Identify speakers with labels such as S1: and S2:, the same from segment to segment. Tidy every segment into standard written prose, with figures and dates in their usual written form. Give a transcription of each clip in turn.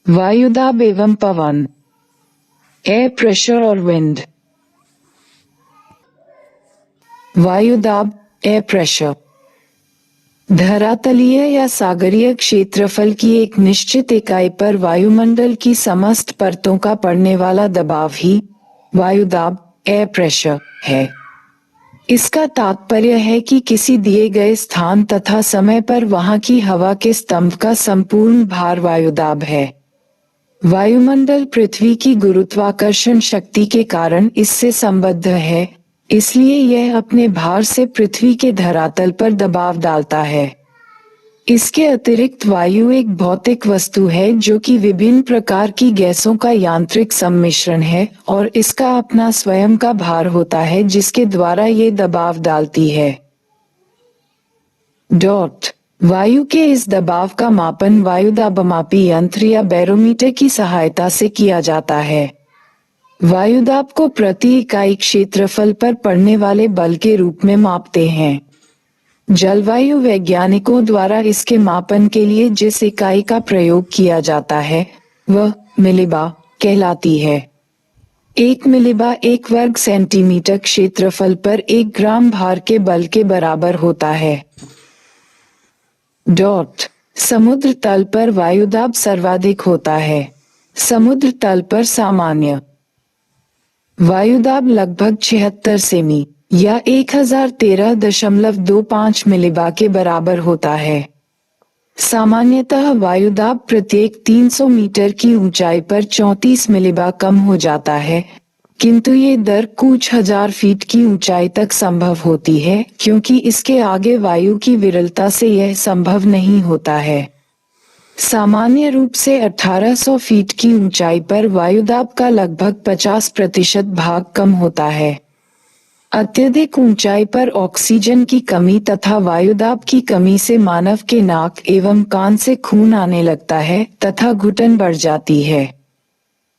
S1: वायुदाब एवं पवन, air pressure और wind. वायुदाब, air pressure, धरातलीय या सागरीय क्षेत्रफल की एक निश्चित इकाई पर वायुमंडल की समस्त परतों का पड़ने वाला दबाव ही वायुदाब, एयर प्रेशर है। इसका तात्पर्य है कि किसी दिए गए स्थान तथा समय पर वहां की हवा के स्तंभ का संपूर्ण भार वायुदाब है। वायुमंडल पृथ्वी की गुरुत्वाकर्षण शक्ति के कारण इससे संबद्ध है, इसलिए यह अपने भार से पृथ्वी के धरातल पर दबाव डालता है। इसके अतिरिक्त वायु एक भौतिक वस्तु है जो कि विभिन्न प्रकार की गैसों का यांत्रिक सम्मिश्रण है और इसका अपना स्वयं का भार होता है जिसके द्वारा ये दबाव डालती है। वायु के इस दबाव का मापन वायुदाबमापी यंत्र या बैरोमीटर की सहायता से किया जाता है। वायुदाब को प्रति इकाई क्षेत्रफल पर पड़ने वाले बल के रूप में मापते हैं। जलवायु वैज्ञानिकों द्वारा इसके मापन के लिए जिस इकाई का प्रयोग किया जाता है वह मिलीबार कहलाती है। 1 मिलीबार 1 वर्ग सेंटीमीटर क्षेत्रफल पर 1 ग्राम भार के बल के बराबर होता है। समुद्र तल पर वायुदाब सर्वाधिक होता है। समुद्र तल पर सामान्य वायुदाब लगभग 76 सेमी या 1013.25 मिलीबार के बराबर होता है। सामान्यतः वायुदाब प्रत्येक 300 मीटर की ऊंचाई पर 34 मिलीबार कम हो जाता है, किंतु ये दर कुछ हजार फीट की ऊंचाई तक संभव होती है क्योंकि इसके आगे वायु की विरलता से यह संभव नहीं होता है। सामान्य रूप से 1800 फीट की ऊंचाई पर वायुदाब का लगभग 50% भाग कम होता है। अत्यधिक ऊंचाई पर ऑक्सीजन की कमी तथा वायुदाब की कमी से मानव के नाक एवं कान से खून आने लगता है तथा घुटन बढ़ जाती है।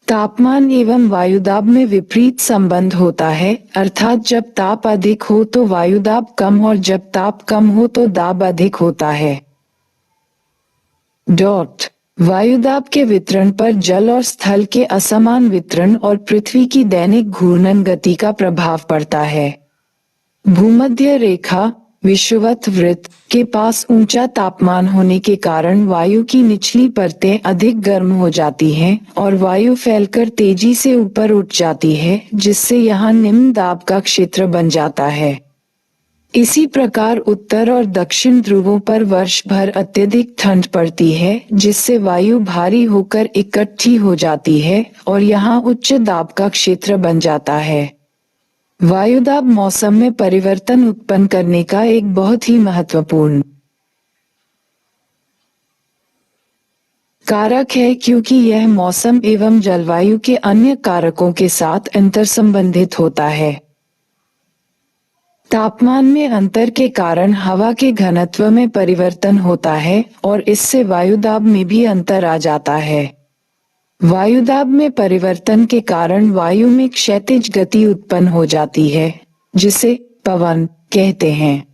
S1: तापमान एवं वायुदाब में विपरीत संबंध होता है, अर्थात जब ताप अधिक हो तो वायुदाब कम और जब ताप कम हो तो दाब अधिक होता है। वायुदाब के वितरण पर जल और स्थल के असमान वितरण और पृथ्वी की दैनिक घूर्णन गति का प्रभाव पड़ता है। भूमध्य रेखा विषुवत वृत्त के पास ऊंचा तापमान होने के कारण वायु की निचली परतें अधिक गर्म हो जाती हैं और वायु फैलकर तेजी से ऊपर उठ जाती है, जिससे यहाँ निम्न दाब का क्षेत्र बन जाता है। इसी प्रकार उत्तर और दक्षिण ध्रुवों पर वर्ष भर अत्यधिक ठंड पड़ती है, जिससे वायु भारी होकर इकट्ठी हो जाती है और यहाँ उच्च दाब का क्षेत्र बन जाता है। वायुदाब मौसम में परिवर्तन उत्पन्न करने का एक बहुत ही महत्वपूर्ण कारक है क्योंकि यह मौसम एवं जलवायु के अन्य कारकों के साथ अंतर्संबंधित होता है। तापमान में अंतर के कारण हवा के घनत्व में परिवर्तन होता है और इससे वायुदाब में भी अंतर आ जाता है। वायुदाब में परिवर्तन के कारण वायु में क्षैतिज गति उत्पन्न हो जाती है, जिसे पवन कहते हैं।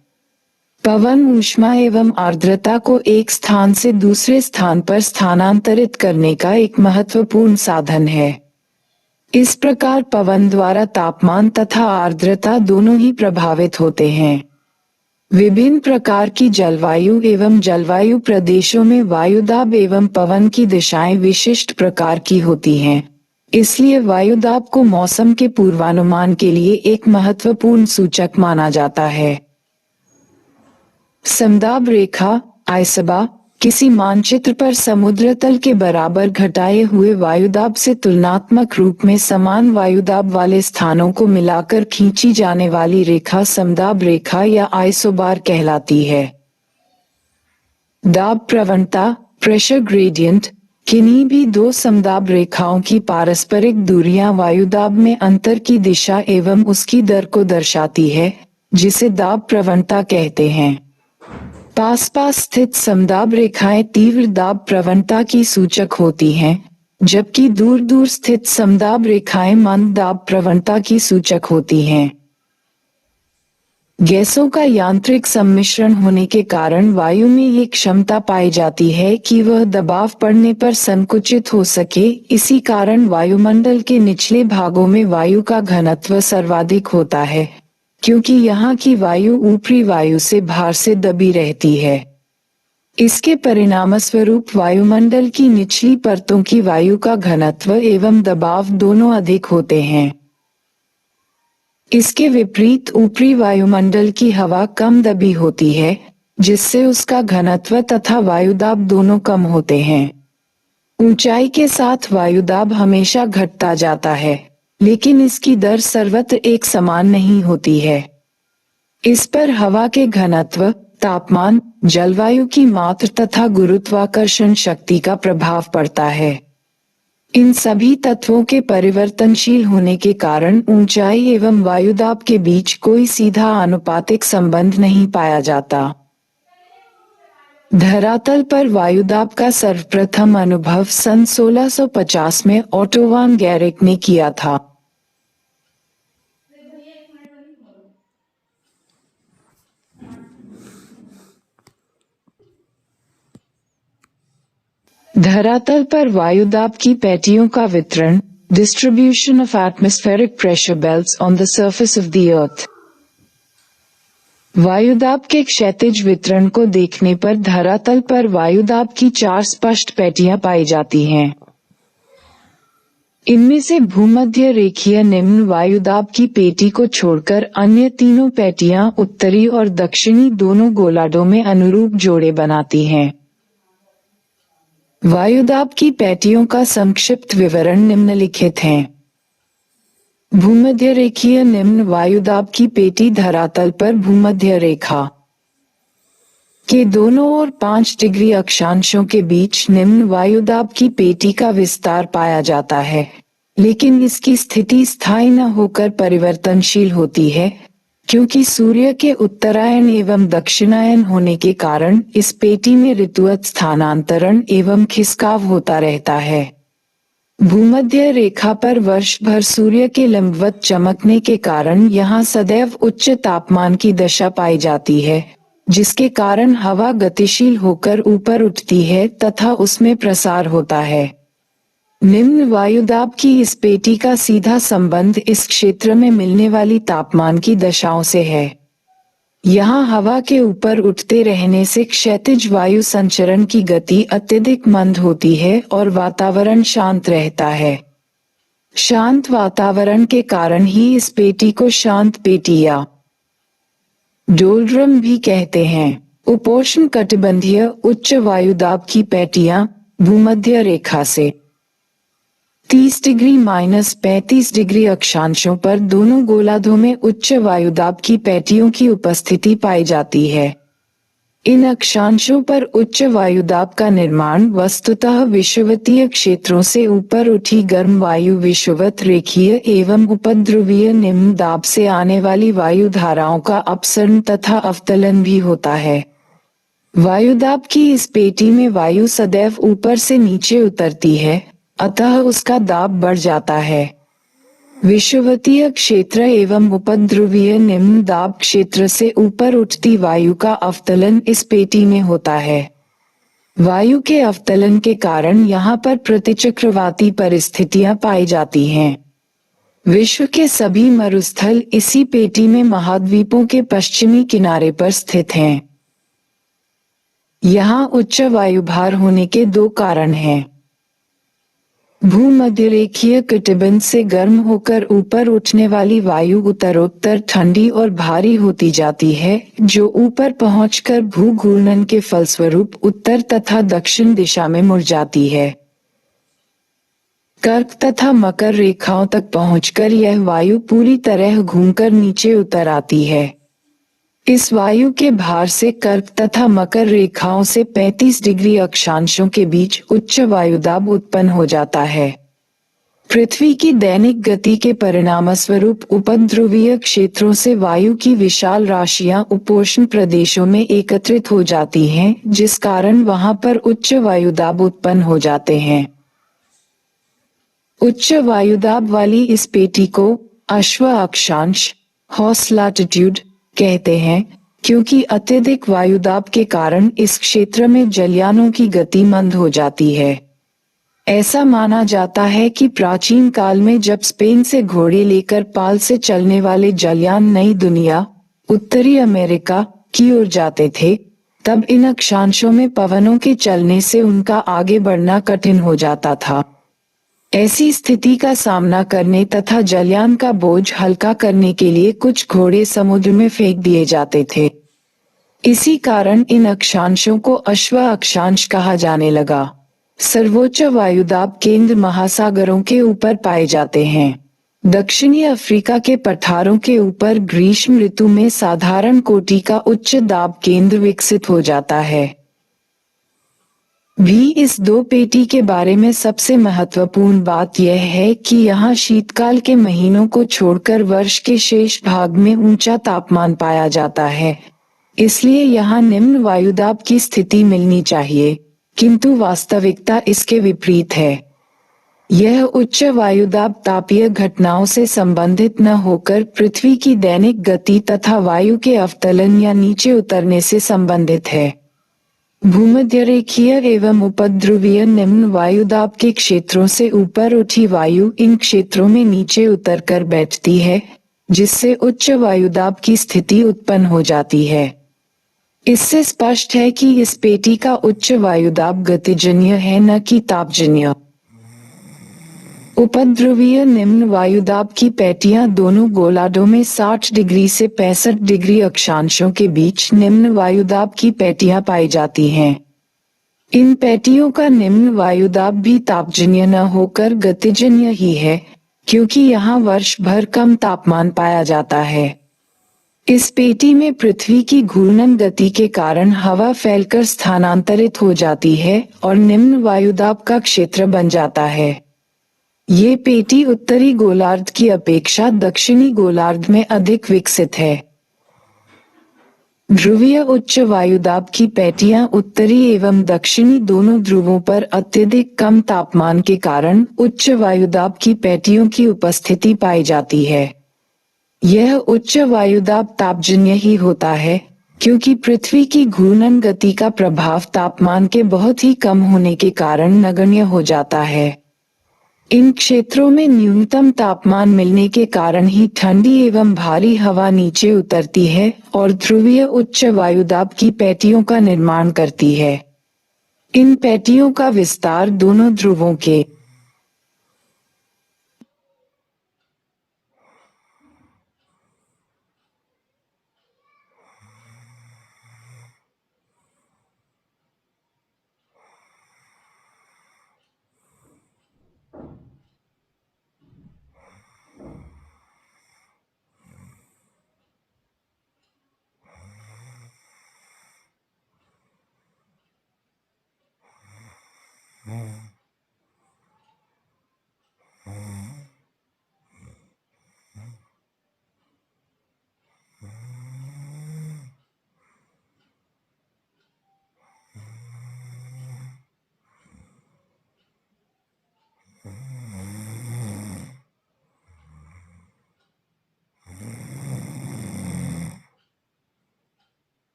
S1: पवन ऊष्मा एवं आर्द्रता को एक स्थान से दूसरे स्थान पर स्थानांतरित करने का एक महत्वपूर्ण साधन है। इस प्रकार पवन द्वारा तापमान तथा आर्द्रता दोनों ही प्रभावित होते हैं। विभिन्न प्रकार की जलवायु एवं जलवायु प्रदेशों में वायुदाब एवं पवन की दिशाएं विशिष्ट प्रकार की होती हैं। इसलिए वायुदाब को मौसम के पूर्वानुमान के लिए एक महत्वपूर्ण सूचक माना जाता है। समदाब रेखा आइसबा किसी मानचित्र पर समुद्र तल के बराबर घटाए हुए वायुदाब से तुलनात्मक रूप में समान वायुदाब वाले स्थानों को मिलाकर खींची जाने वाली रेखा समदाब रेखा या आइसोबार कहलाती है। दाब प्रवणता प्रेशर ग्रेडियंट किन्हीं भी दो समदाब रेखाओं की पारस्परिक दूरियां वायुदाब में अंतर की दिशा एवं उसकी दर को दर्शाती है, जिसे दाब प्रवणता कहते हैं। पास पास स्थित समदाब रेखाएं तीव्र दाब प्रवणता की सूचक होती हैं, जबकि दूर दूर स्थित समदाब रेखाएं मंद दाब प्रवणता की सूचक होती हैं। गैसों का यांत्रिक सम्मिश्रण होने के कारण वायु में ये क्षमता पाई जाती है कि वह दबाव पड़ने पर संकुचित हो सके। इसी कारण वायुमंडल के निचले भागों में वायु का घनत्व सर्वाधिक होता है, क्योंकि यहाँ की वायु ऊपरी वायु से भार से दबी रहती है। इसके परिणामस्वरूप वायुमंडल की निचली परतों की वायु का घनत्व एवं दबाव दोनों अधिक होते हैं। इसके विपरीत ऊपरी वायुमंडल की हवा कम दबी होती है, जिससे उसका घनत्व तथा वायुदाब दोनों कम होते हैं। ऊंचाई के साथ वायुदाब हमेशा घटता जाता है, लेकिन इसकी दर सर्वत्र एक समान नहीं होती है। इस पर हवा के घनत्व, तापमान, जलवायु की मात्रा तथा गुरुत्वाकर्षण शक्ति का प्रभाव पड़ता है। इन सभी तत्वों के परिवर्तनशील होने के कारण ऊंचाई एवं वायुदाब के बीच कोई सीधा आनुपातिक संबंध नहीं पाया जाता। धरातल पर वायुदाब का सर्वप्रथम अनुभव सन 1650 में ओटो वान गैरिक ने किया था। धरातल पर वायुदाब की पेटियों का वितरण, distribution of atmospheric pressure belts on the surface of the earth. वायुदाब के क्षैतिज वितरण को देखने पर धरातल पर वायुदाब की 4 स्पष्ट पेटियां पाई जाती हैं। इनमें से भूमध्य रेखीय निम्न वायुदाब की पेटी को छोड़कर अन्य तीनों पेटियां उत्तरी और दक्षिणी दोनों गोलार्धों में अनुरूप जोड़े बनाती हैं। वायुदाब की पेटियों का संक्षिप्त विवरण निम्नलिखित है। भूमध्य रेखीय निम्न वायुदाब की पेटी धरातल पर भूमध्य रेखा के दोनों ओर 5 डिग्री अक्षांशों के बीच निम्न वायुदाब की पेटी का विस्तार पाया जाता है, लेकिन इसकी स्थिति स्थायी न होकर परिवर्तनशील होती है, क्योंकि सूर्य के उत्तरायण एवं दक्षिणायन होने के कारण इस पेटी में ऋतुवत स्थानांतरण एवं खिसकाव होता रहता है। भूमध्य रेखा पर वर्ष भर सूर्य के लंबवत चमकने के कारण यहाँ सदैव उच्च तापमान की दशा पाई जाती है, जिसके कारण हवा गतिशील होकर ऊपर उठती है तथा उसमें प्रसार होता है। निम्न वायुदाब की इस पेटी का सीधा संबंध इस क्षेत्र में मिलने वाली तापमान की दशाओं से है। यहाँ हवा के ऊपर उठते रहने से क्षैतिज वायु संचरण की गति अत्यधिक मंद होती है और वातावरण शांत रहता है। शांत वातावरण के कारण ही इस पेटी को शांत पेटी या डोलड्रम भी कहते हैं। उपोष्ण कटिबंधीय उच्च वायुदाब की पेटियां भूमध्य रेखा से 30 डिग्री - 35 डिग्री अक्षांशों पर दोनों गोलार्धों में उच्च वायुदाब की पेटियों की उपस्थिति पाई जाती है। इन अक्षांशों पर उच्च वायुदाब का निर्माण वस्तुतः विषुवतीय क्षेत्रों से ऊपर उठी गर्म वायु विषुवत रेखीय एवं उपध्रुवीय निम्न दाब से आने वाली वायु धाराओं का अपसरण तथा अवतलन भी होता है। वायुदाब की इस पेटी में वायु सदैव ऊपर से नीचे उतरती है, अतः उसका दाब बढ़ जाता है। विषुवतीय क्षेत्र एवं उपध्रुवीय निम्न दाब क्षेत्र से ऊपर उठती वायु का अवतलन इस पेटी में होता है। वायु के अवतलन के कारण यहाँ पर प्रतिचक्रवाती परिस्थितियां पाई जाती हैं। विश्व के सभी मरुस्थल इसी पेटी में महाद्वीपों के पश्चिमी किनारे पर स्थित हैं। यहाँ उच्च वायुभार होने के 2 कारण हैं। भूमध्यरेखीय कटिबंध से गर्म होकर ऊपर उठने वाली वायु उत्तरोत्तर ठंडी और भारी होती जाती है, जो ऊपर पहुंचकर भूघूर्णन के फलस्वरूप उत्तर तथा दक्षिण दिशा में मुड़ जाती है। कर्क तथा मकर रेखाओं तक पहुंचकर यह वायु पूरी तरह घूमकर नीचे उतर आती है। इस वायु के भार से कर्क तथा मकर रेखाओं से 35 डिग्री अक्षांशों के बीच उच्च वायुदाब उत्पन्न हो जाता है। पृथ्वी की दैनिक गति के परिणामस्वरूप उपध्रुवीय क्षेत्रों से वायु की विशाल राशियां उपोष्ण प्रदेशों में एकत्रित हो जाती हैं, जिस कारण वहां पर उच्च वायुदाब उत्पन्न हो जाते हैं। उच्च वायुदाब वाली इस पेटी को अश्व अक्षांश, हॉर्स लैटिट्यूड कहते हैं, क्योंकि अत्यधिक वायुदाब के कारण इस क्षेत्र में जलयानों की गति मंद हो जाती है। ऐसा माना जाता है कि प्राचीन काल में जब स्पेन से घोड़े लेकर पाल से चलने वाले जलयान नई दुनिया, उत्तरी अमेरिका की ओर जाते थे, तब इन अक्षांशों में पवनों के चलने से उनका आगे बढ़ना कठिन हो जाता था। ऐसी स्थिति का सामना करने तथा जलयान का बोझ हल्का करने के लिए कुछ घोड़े समुद्र में फेंक दिए जाते थे। इसी कारण इन अक्षांशों को अश्व अक्षांश कहा जाने लगा। सर्वोच्च वायुदाब केंद्र महासागरों के ऊपर पाए जाते हैं। दक्षिणी अफ्रीका के पठारों के ऊपर ग्रीष्म ऋतु में साधारण कोटि का उच्च दाब केंद्र विकसित हो जाता है। भी इस दो पेटी के बारे में सबसे महत्वपूर्ण बात यह है कि यहाँ शीतकाल के महीनों को छोड़कर वर्ष के शेष भाग में ऊंचा तापमान पाया जाता है। इसलिए यहाँ निम्न वायुदाब की स्थिति मिलनी चाहिए, किंतु वास्तविकता इसके विपरीत है। यह उच्च वायुदाब तापीय घटनाओं से संबंधित न होकर पृथ्वी की दैनिक गति तथा वायु के अवतलन या नीचे उतरने से संबंधित है। भूमध्यरेखीय एवं उपध्रुवीय निम्न वायुदाब के क्षेत्रों से ऊपर उठी वायु इन क्षेत्रों में नीचे उतरकर बैठती है, जिससे उच्च वायुदाब की स्थिति उत्पन्न हो जाती है। इससे स्पष्ट है कि इस पेटी का उच्च वायुदाब गतिजन्य है, न कि तापजन्य। उपध्रुवीय निम्न वायुदाब की पेटियां दोनों गोलार्धों में 60 डिग्री से 65 डिग्री अक्षांशों के बीच निम्न वायुदाब की पेटियां पाई जाती हैं। इन पेटियों का निम्न वायुदाब भी तापजन्य न होकर गतिजन्य ही है, क्योंकि यहाँ वर्ष भर कम तापमान पाया जाता है। इस पेटी में पृथ्वी की घूर्णन गति के कारण हवा फैलकर स्थानांतरित हो जाती है और निम्न वायुदाब का क्षेत्र बन जाता है। ये पेटी उत्तरी गोलार्ध की अपेक्षा दक्षिणी गोलार्ध में अधिक विकसित है। ध्रुवीय उच्च वायुदाब की पेटियां उत्तरी एवं दक्षिणी दोनों ध्रुवों पर अत्यधिक कम तापमान के कारण उच्च वायुदाब की पेटियों की उपस्थिति पाई जाती है। यह उच्च वायुदाब तापजन्य ही होता है, क्योंकि पृथ्वी की घूर्णन गति का प्रभाव तापमान के बहुत ही कम होने के कारण नगण्य हो जाता है। इन क्षेत्रों में न्यूनतम तापमान मिलने के कारण ही ठंडी एवं भारी हवा नीचे उतरती है और ध्रुवीय उच्च वायुदाब की पेटियों का निर्माण करती है। इन पेटियों का विस्तार दोनों ध्रुवों के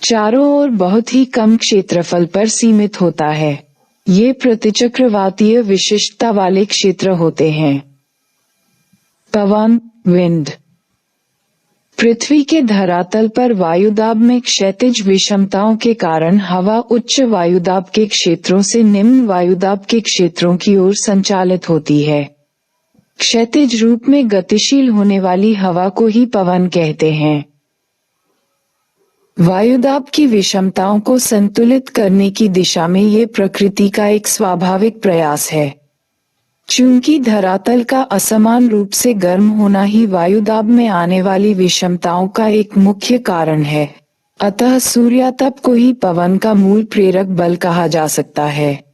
S1: चारों ओर बहुत ही कम क्षेत्रफल पर सीमित होता है। ये प्रतिचक्रवातीय विशिष्टता वाले क्षेत्र होते हैं। पवन, विंड। पृथ्वी के धरातल पर वायुदाब में क्षैतिज विषमताओं के कारण हवा उच्च वायुदाब के क्षेत्रों से निम्न वायुदाब के क्षेत्रों की ओर संचालित होती है। क्षैतिज रूप में गतिशील होने वाली हवा को ही पवन कहते हैं। वायुदाब की विषमताओं को संतुलित करने की दिशा में ये प्रकृति का एक स्वाभाविक प्रयास है। चूंकि धरातल का असमान रूप से गर्म होना ही वायुदाब में आने वाली विषमताओं का एक मुख्य कारण है, अतः सूर्यातप को ही पवन का मूल प्रेरक बल कहा जा सकता है।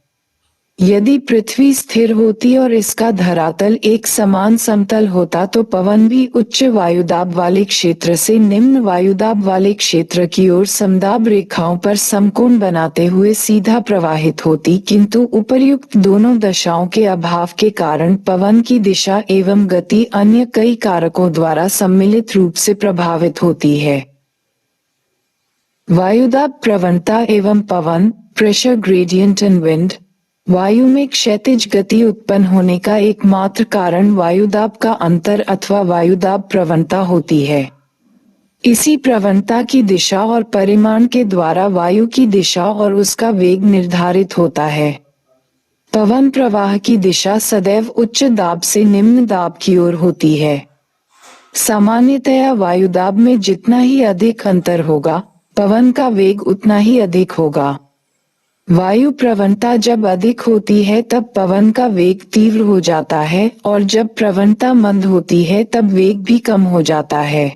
S1: यदि पृथ्वी स्थिर होती और इसका धरातल एक समान समतल होता तो पवन भी उच्च वायुदाब वाले क्षेत्र से निम्न वायुदाब वाले क्षेत्र की ओर समदाब रेखाओं पर समकोण बनाते हुए सीधा प्रवाहित होती, किंतु उपर्युक्त दोनों दशाओं के अभाव के कारण पवन की दिशा एवं गति अन्य कई कारकों द्वारा सम्मिलित रूप से प्रभावित होती है। वायुदाब प्रवणता एवं पवन, प्रेशर ग्रेडियंट एंड विंड। वायु में क्षैतिज गति उत्पन्न होने का एकमात्र कारण वायुदाब का अंतर अथवा वायुदाब प्रवणता होती है। इसी प्रवणता की दिशा और परिमाण के द्वारा वायु की दिशा और उसका वेग निर्धारित होता है। पवन प्रवाह की दिशा सदैव उच्च दाब से निम्न दाब की ओर होती है। सामान्यतया वायुदाब में जितना ही अधिक अंतर होगा, पवन का वेग उतना ही अधिक होगा। वायु प्रवणता जब अधिक होती है तब पवन का वेग तीव्र हो जाता है और जब प्रवणता मंद होती है तब वेग भी कम हो जाता है।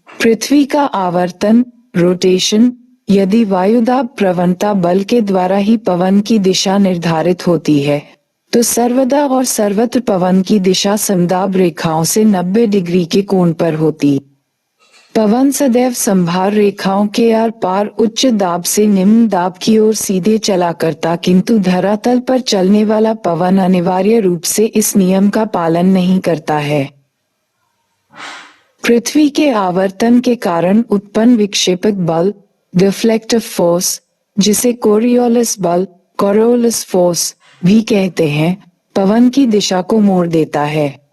S1: पृथ्वी का आवर्तन, रोटेशन। यदि वायुदाब प्रवणता बल के द्वारा ही पवन की दिशा निर्धारित होती है, तो सर्वदा और सर्वत्र पवन की दिशा समदाब रेखाओं से 90 डिग्री के कोण पर होती। पवन सदैव संभार रेखाओं के आर पार उच्च दाब से निम्न दाब की ओर सीधे चला करता, किंतु धरातल पर चलने वाला पवन अनिवार्य रूप से इस नियम का पालन नहीं करता है। पृथ्वी के आवर्तन के कारण उत्पन्न विक्षेपक बल, रिफ्लेक्टिव फोर्स, जिसे कोरियोलिस बल, कोरियोलिस फोर्स भी कहते हैं, पवन की दिशा को मोड़ देता है।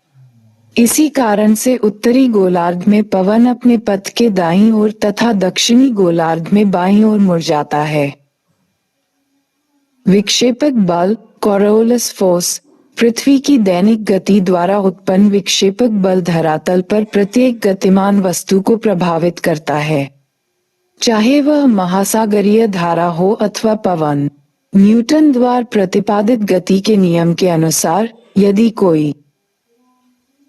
S1: इसी कारण से उत्तरी गोलार्ध में पवन अपने पथ के दाईं ओर तथा दक्षिणी गोलार्ध में बाईं ओर मुड़ जाता है। विक्षेपक बल, कोरियोलिस फोर्स, पृथ्वी की दैनिक गति द्वारा उत्पन्न विक्षेपक बल धरातल पर प्रत्येक गतिमान वस्तु को प्रभावित करता है, चाहे वह महासागरीय धारा हो अथवा पवन। न्यूटन द्वारा प्रतिपादित गति के नियम के अनुसार यदि कोई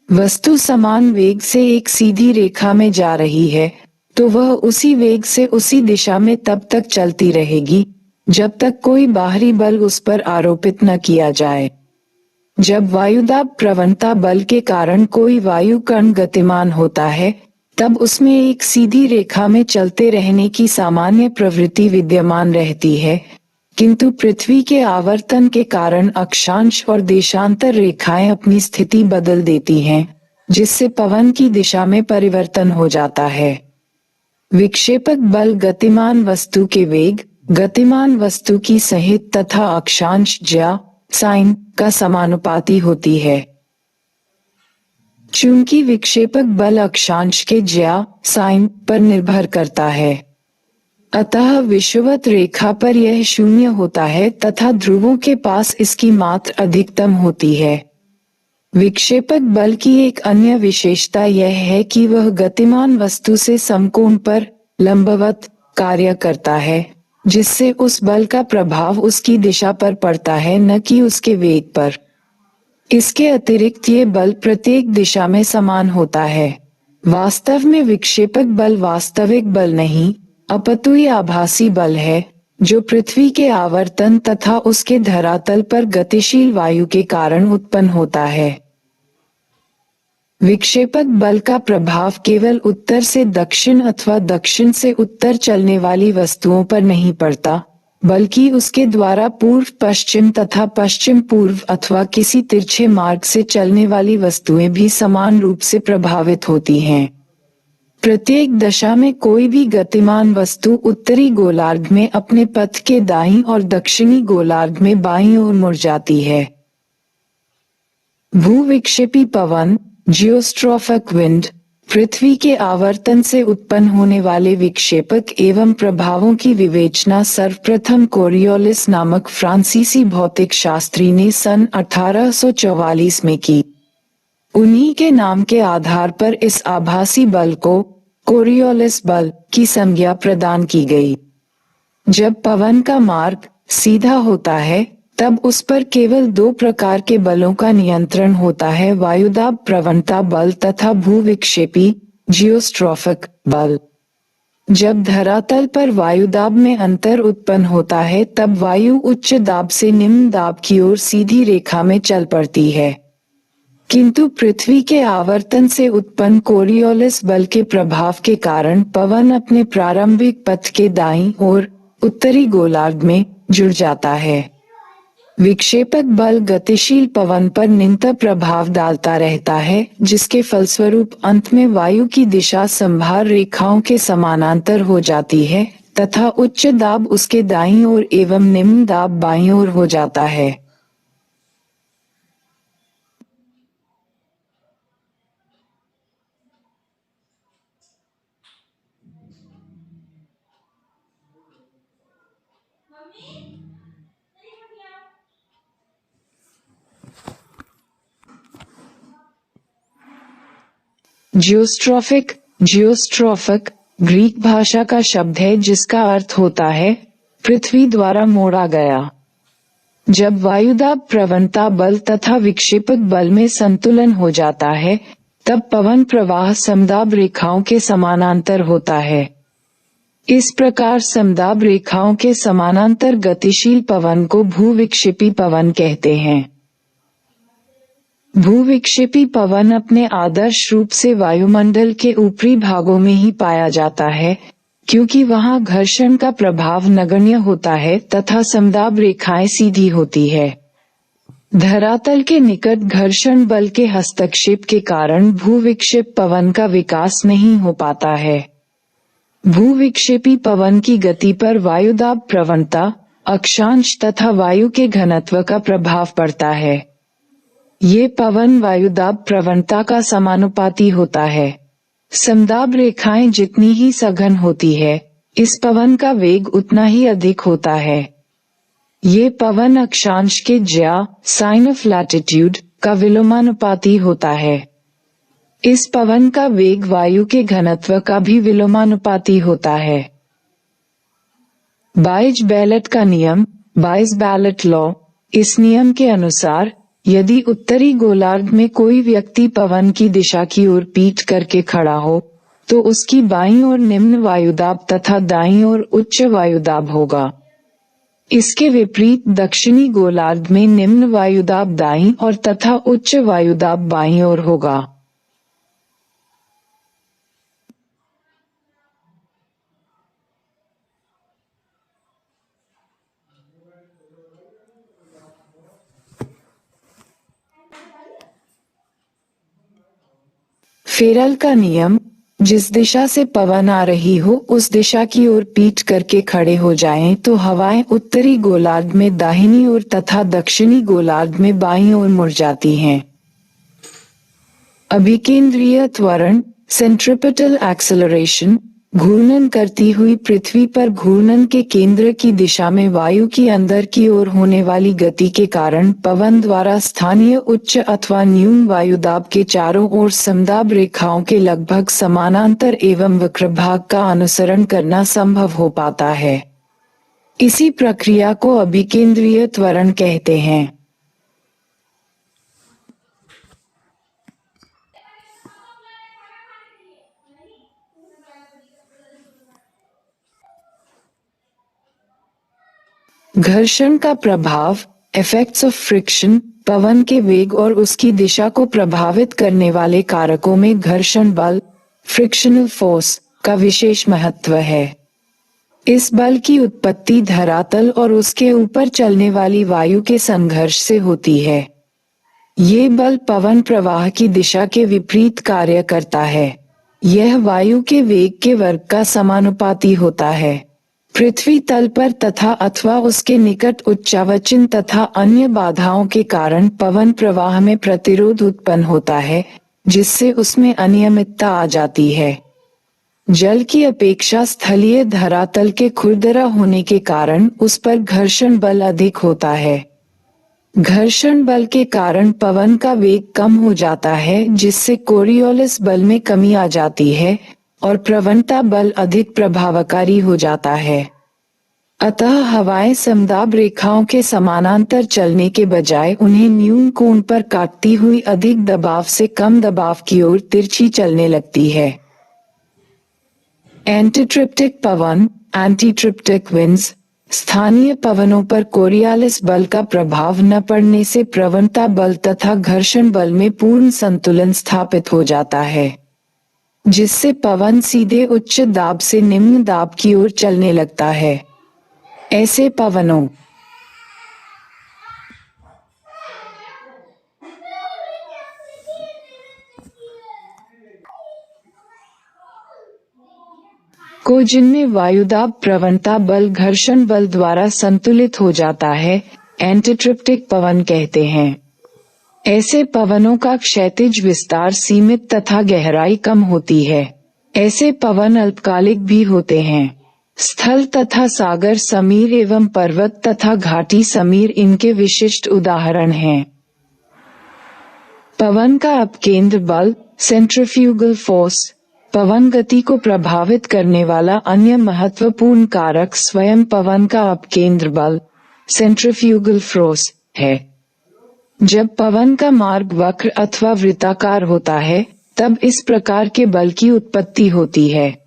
S1: वस्तु समान वेग से एक सीधी रेखा में जा रही है, तो वह उसी वेग से उसी दिशा में तब तक चलती रहेगी जब तक कोई बाहरी बल उस पर आरोपित न किया जाए। जब वायुदाब प्रवणता बल के कारण कोई वायु कण गतिमान होता है, तब उसमें एक सीधी रेखा में चलते रहने की सामान्य प्रवृत्ति विद्यमान रहती है, किंतु पृथ्वी के आवर्तन के कारण अक्षांश और देशांतर रेखाएं अपनी स्थिति बदल देती हैं, जिससे पवन की दिशा में परिवर्तन हो जाता है। विक्षेपक बल गतिमान वस्तु के वेग, गतिमान वस्तु की सहित तथा अक्षांश ज्या, साइन का समानुपाती होती है। चूंकि विक्षेपक बल अक्षांश के ज्या, साइन पर निर्भर करता है, अतः विषुवत रेखा पर यह शून्य होता है तथा ध्रुवों के पास इसकी मात्रा अधिकतम होती है। विक्षेपक बल की एक अन्य विशेषता यह है कि वह गतिमान वस्तु से समकोण पर लंबवत कार्य करता है, जिससे उस बल का प्रभाव उसकी दिशा पर पड़ता है, न कि उसके वेग पर। इसके अतिरिक्त ये बल प्रत्येक दिशा में समान होता है। वास्तव में विक्षेपक बल वास्तविक बल नहीं, अपितु ये आभासी बल है, जो पृथ्वी के आवर्तन तथा उसके धरातल पर गतिशील वायु के कारण उत्पन्न होता है। विक्षेपक बल का प्रभाव केवल उत्तर से दक्षिण अथवा दक्षिण से उत्तर चलने वाली वस्तुओं पर नहीं पड़ता, बल्कि उसके द्वारा पूर्व पश्चिम तथा पश्चिम पूर्व अथवा किसी तिरछे मार्ग से चलने वाली वस्तुएं भी समान रूप से प्रभावित होती हैं। प्रत्येक दशा में कोई भी गतिमान वस्तु उत्तरी गोलार्ध में अपने पथ के दाईं और दक्षिणी गोलार्ध में बाईं ओर मुड़ जाती है। भूविक्षेपी पवन, जियोस्ट्रोफिक विंड, पृथ्वी के आवर्तन से उत्पन्न होने वाले विक्षेपक एवं प्रभावों की विवेचना सर्वप्रथम कोरियोलिस नामक फ्रांसीसी भौतिक शास्त्री ने सन 1844 में की। उन्हीं के नाम के आधार पर इस आभासी बल को कोरियोलिस बल की संज्ञा प्रदान की गई। जब पवन का मार्ग सीधा होता है तब उस पर केवल दो प्रकार के बलों का नियंत्रण होता है, वायुदाब प्रवणता बल तथा भूविक्षेपी जियोस्ट्रोफिक बल। जब धरातल पर वायुदाब में अंतर उत्पन्न होता है तब वायु उच्च दाब से निम्न दाब की ओर सीधी रेखा में चल पड़ती है, किंतु पृथ्वी के आवर्तन से उत्पन्न कोरियोलिस बल के प्रभाव के कारण पवन अपने प्रारंभिक पथ के दाईं ओर उत्तरी गोलार्ध में जुड़ जाता है। विक्षेपक बल गतिशील पवन पर निरंतर प्रभाव डालता रहता है, जिसके फलस्वरूप अंत में वायु की दिशा संभार रेखाओं के समानांतर हो जाती है तथा उच्च दाब उसके दाईं ओर एवं निम्न दाब बाईं ओर हो जाता है। जियोस्ट्रोफिक ग्रीक भाषा का शब्द है जिसका अर्थ होता है पृथ्वी द्वारा मोड़ा गया। जब वायुदाब प्रवणता बल तथा विक्षेपक बल में संतुलन हो जाता है तब पवन प्रवाह समदाब रेखाओं के समानांतर होता है। इस प्रकार समदाब रेखाओं के समानांतर गतिशील पवन को भूविक्षेपी पवन कहते हैं। भूविक्षेपी पवन अपने आदर्श रूप से वायुमंडल के ऊपरी भागों में ही पाया जाता है, क्योंकि वहां घर्षण का प्रभाव नगण्य होता है तथा समदाब रेखाएं सीधी होती है। धरातल के निकट घर्षण बल के हस्तक्षेप के कारण भूविक्षेप पवन का विकास नहीं हो पाता है। भूविक्षेपी पवन की गति पर वायुदाब प्रवणता, अक्षांश तथा वायु के घनत्व का प्रभाव पड़ता है। ये पवन वायुदाब प्रवणता का समानुपाती होता है। समदाब रेखाएं जितनी ही सघन होती है, इस पवन का वेग उतना ही अधिक होता है। ये पवन अक्षांश के ज्या साइन ऑफ लैटिट्यूड का विलोमानुपाती होता है। इस पवन का वेग वायु के घनत्व का भी विलोमानुपाती होता है। बाइज बैलेट का नियम, बाइज बैलेट लॉ, इस नियम के अनुसार यदि उत्तरी गोलार्ध में कोई व्यक्ति पवन की दिशा की ओर पीठ करके खड़ा हो तो उसकी बाईं ओर निम्न वायुदाब तथा दाईं ओर उच्च वायुदाब होगा। इसके विपरीत दक्षिणी गोलार्ध में निम्न वायुदाब दाईं ओर तथा उच्च वायुदाब बाईं ओर होगा। फेरल का नियम, जिस दिशा से पवन आ रही हो उस दिशा की ओर पीठ करके खड़े हो जाएं तो हवाएं उत्तरी गोलार्ध में दाहिनी ओर तथा दक्षिणी गोलार्ध में बाईं ओर मुड़ जाती हैं। अभिकेंद्रीय त्वरण, सेंट्रिपिटल एक्सेलरेशन, घूर्णन करती हुई पृथ्वी पर घूर्णन के केंद्र की दिशा में वायु की अंदर की ओर होने वाली गति के कारण पवन द्वारा स्थानीय उच्च अथवा न्यून वायुदाब के चारों ओर समदाब रेखाओं के लगभग समानांतर एवं वक्र भाग का अनुसरण करना संभव हो पाता है। इसी प्रक्रिया को अभिकेंद्रीय त्वरण कहते हैं। घर्षण का प्रभाव, इफेक्ट्स ऑफ फ्रिक्शन, पवन के वेग और उसकी दिशा को प्रभावित करने वाले कारकों में घर्षण बल, फ्रिक्शनल फोर्स का विशेष महत्व है। इस बल की उत्पत्ति धरातल और उसके ऊपर चलने वाली वायु के संघर्ष से होती है। ये बल पवन प्रवाह की दिशा के विपरीत कार्य करता है। यह वायु के वेग के वर्ग का समानुपाती होता है। पृथ्वी तल पर तथा अथवा उसके निकट उच्चावचन तथा अन्य बाधाओं के कारण पवन प्रवाह में प्रतिरोध उत्पन्न होता है, जिससे उसमें अनियमितता आ जाती है। जल की अपेक्षा स्थलीय धरातल के खुरदरा होने के कारण उस पर घर्षण बल अधिक होता है। घर्षण बल के कारण पवन का वेग कम हो जाता है, जिससे कोरियोलिस बल में कमी आ जाती है और प्रवणता बल अधिक प्रभावकारी हो जाता है। अतः हवाएं समदाब रेखाओं के समानांतर चलने के बजाय उन्हें न्यून कोण पर काटती हुई अधिक दबाव से कम दबाव की ओर तिरछी चलने लगती है। एंटीट्रिप्टिक पवन, एंटीट्रिप्टिक विंड्स, स्थानीय पवनों पर कोरियोलिस बल का प्रभाव न पड़ने से प्रवणता बल तथा घर्षण बल में पूर्ण संतुलन स्थापित हो जाता है, जिससे पवन सीधे उच्च दाब से निम्न दाब की ओर चलने लगता है। ऐसे पवनों को जिनमें वायुदाब प्रवणता बल घर्षण बल द्वारा संतुलित हो जाता है, एंटीट्रिप्टिक पवन कहते हैं। ऐसे पवनों का क्षैतिज विस्तार सीमित तथा गहराई कम होती है। ऐसे पवन अल्पकालिक भी होते हैं। स्थल तथा सागर समीर एवं पर्वत तथा घाटी समीर इनके विशिष्ट उदाहरण हैं। पवन का अपकेंद्र बल, सेंट्रीफ्यूगल फोर्स, पवन गति को प्रभावित करने वाला अन्य महत्वपूर्ण कारक स्वयं पवन का अपकेंद्र बल, सेंट्रीफ्यूगल फोर्स है। जब पवन का मार्ग वक्र अथवा वृत्ताकार होता है, तब इस प्रकार के बल की उत्पत्ति होती है।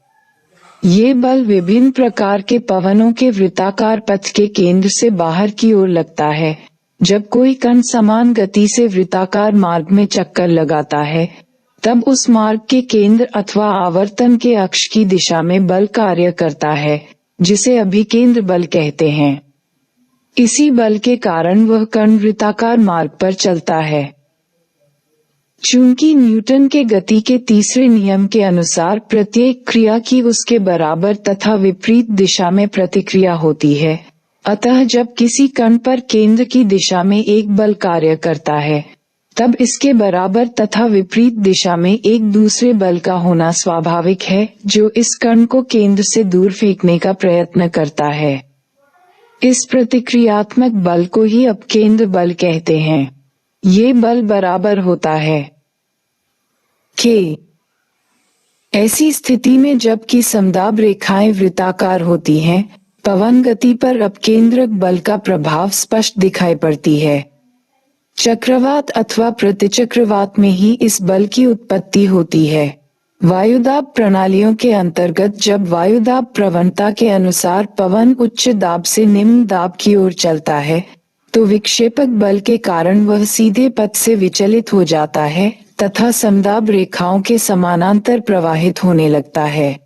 S1: ये बल विभिन्न प्रकार के पवनों के वृत्ताकार पथ के केंद्र से बाहर की ओर लगता है। जब कोई कण समान गति से वृत्ताकार मार्ग में चक्कर लगाता है, तब उस मार्ग के केंद्र अथवा आवर्तन के अक्ष की दिशा में बल कार्य करता है, जिसे अभिकेंद्र बल कहते हैं। इसी बल के कारण वह कण वृत्ताकार मार्ग पर चलता है। चूंकि न्यूटन के गति के तीसरे नियम के अनुसार प्रत्येक क्रिया की उसके बराबर तथा विपरीत दिशा में प्रतिक्रिया होती है, अतः जब किसी कण पर केंद्र की दिशा में एक बल कार्य करता है, तब इसके बराबर तथा विपरीत दिशा में एक दूसरे बल का होना स्वाभाविक है, जो इस कण को केंद्र से दूर फेंकने का प्रयत्न करता है। इस प्रतिक्रियात्मक बल को ही अपकेंद्र बल कहते हैं। ये बल बराबर होता है कि ऐसी स्थिति में जबकि समदाब रेखाएं वृत्ताकार होती हैं, पवन गति पर अपकेंद्रक बल का प्रभाव स्पष्ट दिखाई पड़ती है। चक्रवात अथवा प्रतिचक्रवात में ही इस बल की उत्पत्ति होती है। वायुदाब प्रणालियों के अंतर्गत जब वायुदाब प्रवणता के अनुसार पवन उच्च दाब से निम्न दाब की ओर चलता है, तो विक्षेपक बल के कारण वह सीधे पथ से विचलित हो जाता है तथा समदाब रेखाओं के समानांतर प्रवाहित होने लगता है।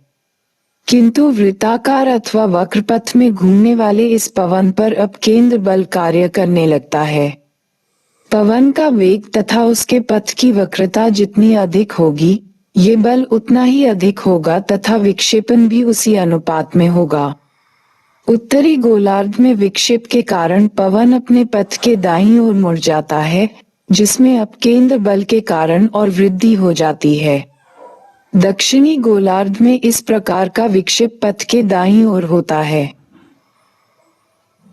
S1: किंतु वृत्ताकार अथवा वक्र पथ में घूमने वाले इस पवन पर अपकेंद्र बल कार्य करने लगता है। पवन का वेग तथा उसके पथ की वक्रता जितनी अधिक होगी, ये बल उतना ही अधिक होगा तथा विक्षेपण भी उसी अनुपात में होगा। उत्तरी गोलार्ध में विक्षेप के कारण पवन अपने पथ के दाईं ओर मुड़ जाता है, जिसमें अपकेंद्र बल के कारण और वृद्धि हो जाती है। दक्षिणी गोलार्ध में इस प्रकार का विक्षेप पथ के दाईं ओर होता है।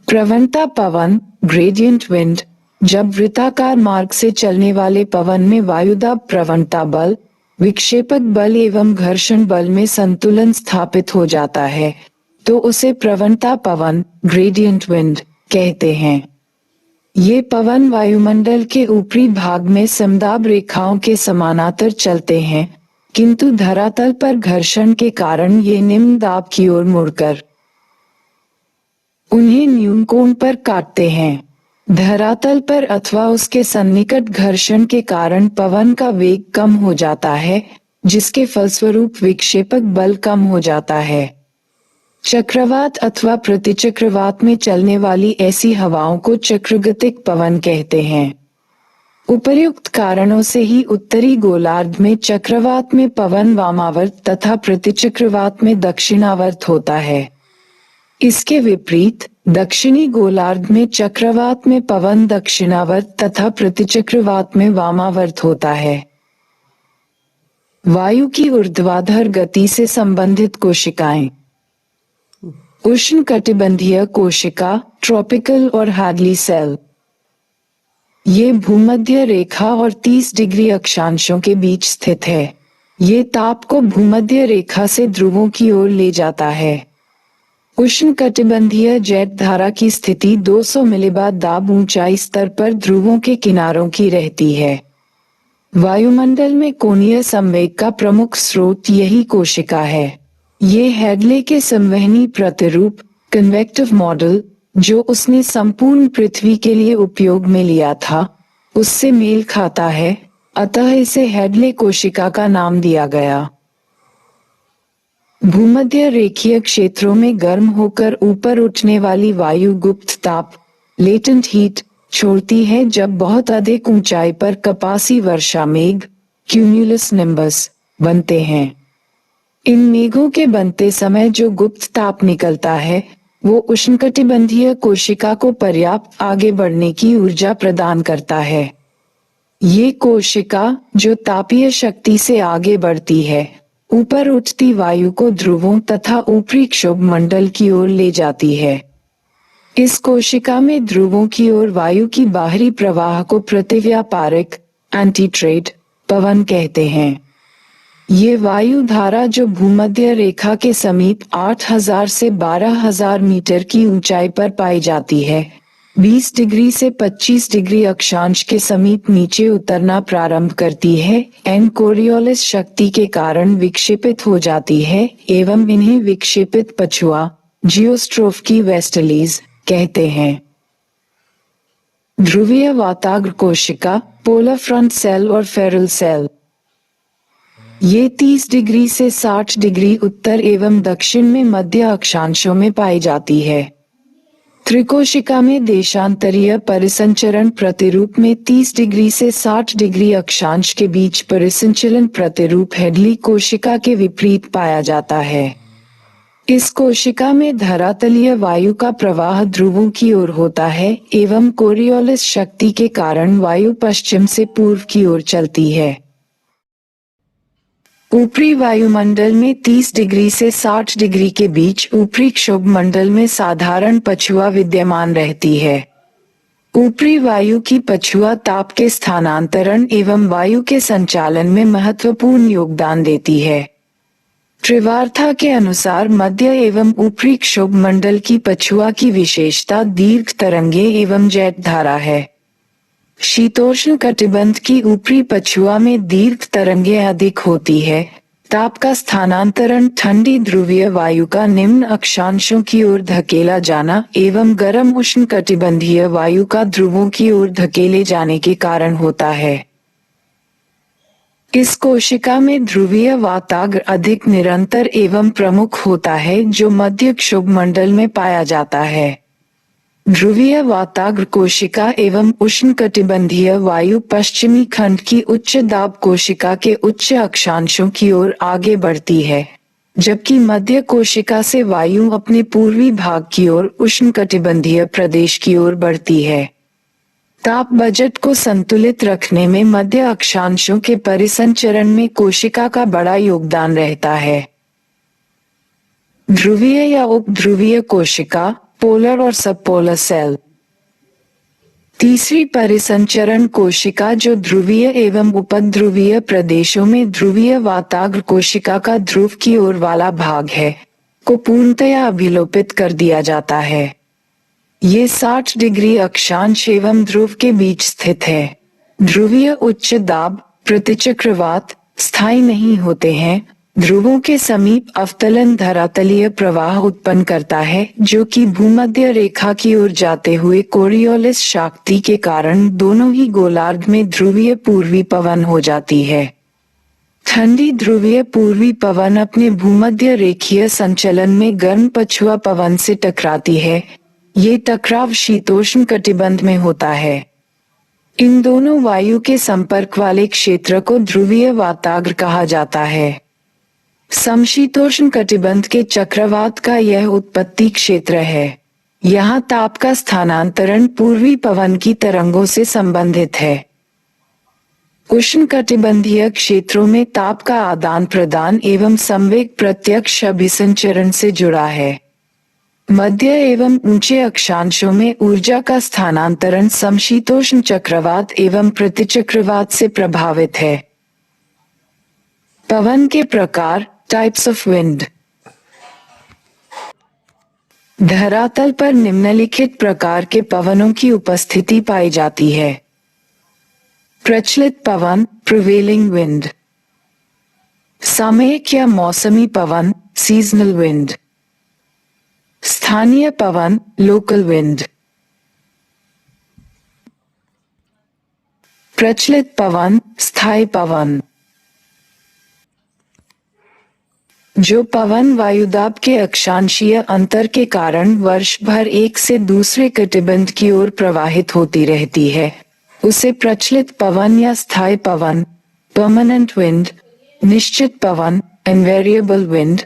S1: प्रवणता पवन, ग्रेडियंट विंड, जब वृत्ताकार मार्ग से चलने वाले पवन में वायुदाब प्रवणता बल, विक्षेपक बल एवं घर्षण बल में संतुलन स्थापित हो जाता है, तो उसे प्रवणता पवन, ग्रेडियंट विंड कहते हैं। ये पवन वायुमंडल के ऊपरी भाग में समदाब रेखाओं के समानांतर चलते हैं, किंतु धरातल पर घर्षण के कारण ये निम्न दाब की ओर मुड़कर उन्हें न्यून कोण पर काटते हैं। धरातल पर अथवा उसके सन्निकट घर्षण के कारण पवन का वेग कम हो जाता है, जिसके फलस्वरूप विक्षेपक बल कम हो जाता है। चक्रवात अथवा प्रतिचक्रवात में चलने वाली ऐसी हवाओं को चक्रगतिक पवन कहते हैं। उपर्युक्त कारणों से ही उत्तरी गोलार्ध में चक्रवात में पवन वामावर्त तथा प्रतिचक्रवात में दक्षिणावर्त होता है। इसके विपरीत दक्षिणी गोलार्ध में चक्रवात में पवन दक्षिणावर्त तथा प्रतिचक्रवात में वामावर्त होता है। वायु की ऊर्ध्वाधर गति से संबंधित कोशिकाएं। उष्णकटिबंधीय कोशिका, ट्रॉपिकल और हैडली सेल। ये भूमध्य रेखा और 30 डिग्री अक्षांशों के बीच स्थित है। ये ताप को भूमध्य रेखा से ध्रुवों की ओर ले जाता है। उष्णकटिबंधीय जेट धारा की स्थिति 200 मिलीबार दाब ऊंचाई स्तर पर ध्रुवों के किनारों की रहती है। वायुमंडल में कोणीय संवेग का प्रमुख स्रोत यही कोशिका है। ये हैडले के संवहनी प्रतिरूप, कन्वेक्टिव मॉडल, जो उसने संपूर्ण पृथ्वी के लिए उपयोग में लिया था, उससे मेल खाता है, अतः इसे हैडले कोशिका का नाम दिया गया। भूमध्य रेखीय क्षेत्रों में गर्म होकर ऊपर उठने वाली वायु गुप्त ताप, लेटेंट हीट, छोड़ती है जब बहुत अधिक ऊंचाई पर कपासी वर्षा मेघ, क्यूम्युलस निम्बस, बनते हैं। इन मेघों के बनते समय जो गुप्त ताप निकलता है, वो उष्णकटिबंधीय कोशिका को पर्याप्त आगे बढ़ने की ऊर्जा प्रदान करता है। ये कोशिका, जो तापीय शक्ति से आगे बढ़ती है, ऊपर उठती वायु को ध्रुवों तथा ऊपरी क्षोभ मंडल की ओर ले जाती है। इस कोशिका में ध्रुवों की ओर वायु की बाहरी प्रवाह को प्रतिव्यापारिक, एंटीट्रेड, पवन कहते हैं। ये वायु धारा जो भूमध्य रेखा के समीप 8000 से 12000 मीटर की ऊंचाई पर पाई जाती है, 20 डिग्री से 25 डिग्री अक्षांश के समीप नीचे उतरना प्रारंभ करती है, एन कोरियोलिस शक्ति के कारण विक्षेपित हो जाती है एवं इन्हें विक्षेपित पछुआ, जियोस्ट्रोफ की वेस्टलीज कहते हैं। ध्रुवीय वाताग्र कोशिका, पोलर फ्रंट सेल और फेरल सेल। ये 30 डिग्री से 60 डिग्री उत्तर एवं दक्षिण में मध्य अक्षांशों में पाई जाती है। त्रिकोशिका में देशांतरीय परिसंचरण प्रतिरूप में 30 डिग्री से 60 डिग्री अक्षांश के बीच परिसंचलन प्रतिरूप हैडली कोशिका के विपरीत पाया जाता है। इस कोशिका में धरातलीय वायु का प्रवाह ध्रुवों की ओर होता है एवं कोरियोलिस शक्ति के कारण वायु पश्चिम से पूर्व की ओर चलती है। ऊपरी वायुमंडल में 30 डिग्री से 60 डिग्री के बीच ऊपरी क्षोभ मंडल में साधारण पछुआ विद्यमान रहती है। ऊपरी वायु की पछुआ ताप के स्थानांतरण एवं वायु के संचालन में महत्वपूर्ण योगदान देती है। त्रिवार्था के अनुसार मध्य एवं ऊपरी क्षोभ मंडल की पछुआ की विशेषता दीर्घ तरंगे एवं जेट धारा है। शीतोष्ण कटिबंध की ऊपरी पछुआ में दीर्घ तरंगे अधिक होती है। ताप का स्थानांतरण ठंडी ध्रुवीय वायु का निम्न अक्षांशों की ओर धकेला जाना एवं गर्म उष्ण कटिबंधीय वायु का ध्रुवों की ओर धकेले जाने के कारण होता है। इस कोशिका में ध्रुवीय वाताग्र अधिक निरंतर एवं प्रमुख होता है, जो मध्य क्षोभ मंडल में पाया जाता है। ध्रुवीय वाताग्र कोशिका एवं उष्णकटिबंधीय वायु पश्चिमी खंड की उच्च दाब कोशिका के उच्च अक्षांशों की ओर आगे बढ़ती है, जबकि मध्य कोशिका से वायु अपने पूर्वी भाग की ओर उष्णकटिबंधीय प्रदेश की ओर बढ़ती है। ताप बजट को संतुलित रखने में मध्य अक्षांशों के परिसंचरण में कोशिका का बड़ा योगदान रहता है। ध्रुवीय या उपध्रुवीय कोशिका, पोलर और सबपोलर सेल। तीसरी परिसंचरण कोशिका, जो ध्रुवीय एवं उपध्रुवीय प्रदेशों में ध्रुवीय वाताग्र कोशिका का ध्रुव की ओर वाला भाग है, को पूर्णतया अभिलोपित कर दिया जाता है। ये 60 डिग्री अक्षांश एवं ध्रुव के बीच स्थित है। ध्रुवीय उच्च दाब प्रतिचक्रवात स्थायी नहीं होते हैं। ध्रुवों के समीप अवतलन धरातलीय प्रवाह उत्पन्न करता है, जो कि भूमध्य रेखा की ओर जाते हुए कोरियोलिस शक्ति के कारण दोनों ही गोलार्ध में ध्रुवीय पूर्वी पवन हो जाती है। ठंडी ध्रुवीय पूर्वी पवन अपने भूमध्य रेखीय संचलन में गर्म पछुआ पवन से टकराती है। ये टकराव शीतोष्ण कटिबंध में होता है। इन दोनों वायु के संपर्क वाले क्षेत्र को ध्रुवीय वाताग्र कहा जाता है। समशीतोष्ण कटिबंध के चक्रवात का यह उत्पत्ति क्षेत्र है। यहाँ ताप का स्थानांतरण पूर्वी पवन की तरंगों से संबंधित है। उष्णकटिबंधीय क्षेत्रों में ताप का आदान प्रदान एवं संवेग प्रत्यक्ष अभिसंचरण से जुड़ा है। मध्य एवं ऊंचे अक्षांशों में ऊर्जा का स्थानांतरण समशीतोष्ण चक्रवात एवं प्रतिचक्रवात से प्रभावित है। पवन के प्रकार, टाइप्स ऑफ विंड। धरातल पर निम्नलिखित प्रकार के पवनों की उपस्थिति पाई जाती है। प्रचलित पवन, प्रिवेलिंग विंड। सामयिक या मौसमी पवन, सीजनल विंड। स्थानीय पवन, लोकल विंड। प्रचलित पवन, स्थायी पवन। जो पवन वायुदाब के अक्षांशीय अंतर के कारण वर्ष भर एक से दूसरे कटिबंध की ओर प्रवाहित होती रहती है, उसे प्रचलित पवन या स्थायी पवन, परमानेंट विंड, निश्चित पवन, इनवेरिएबल विंड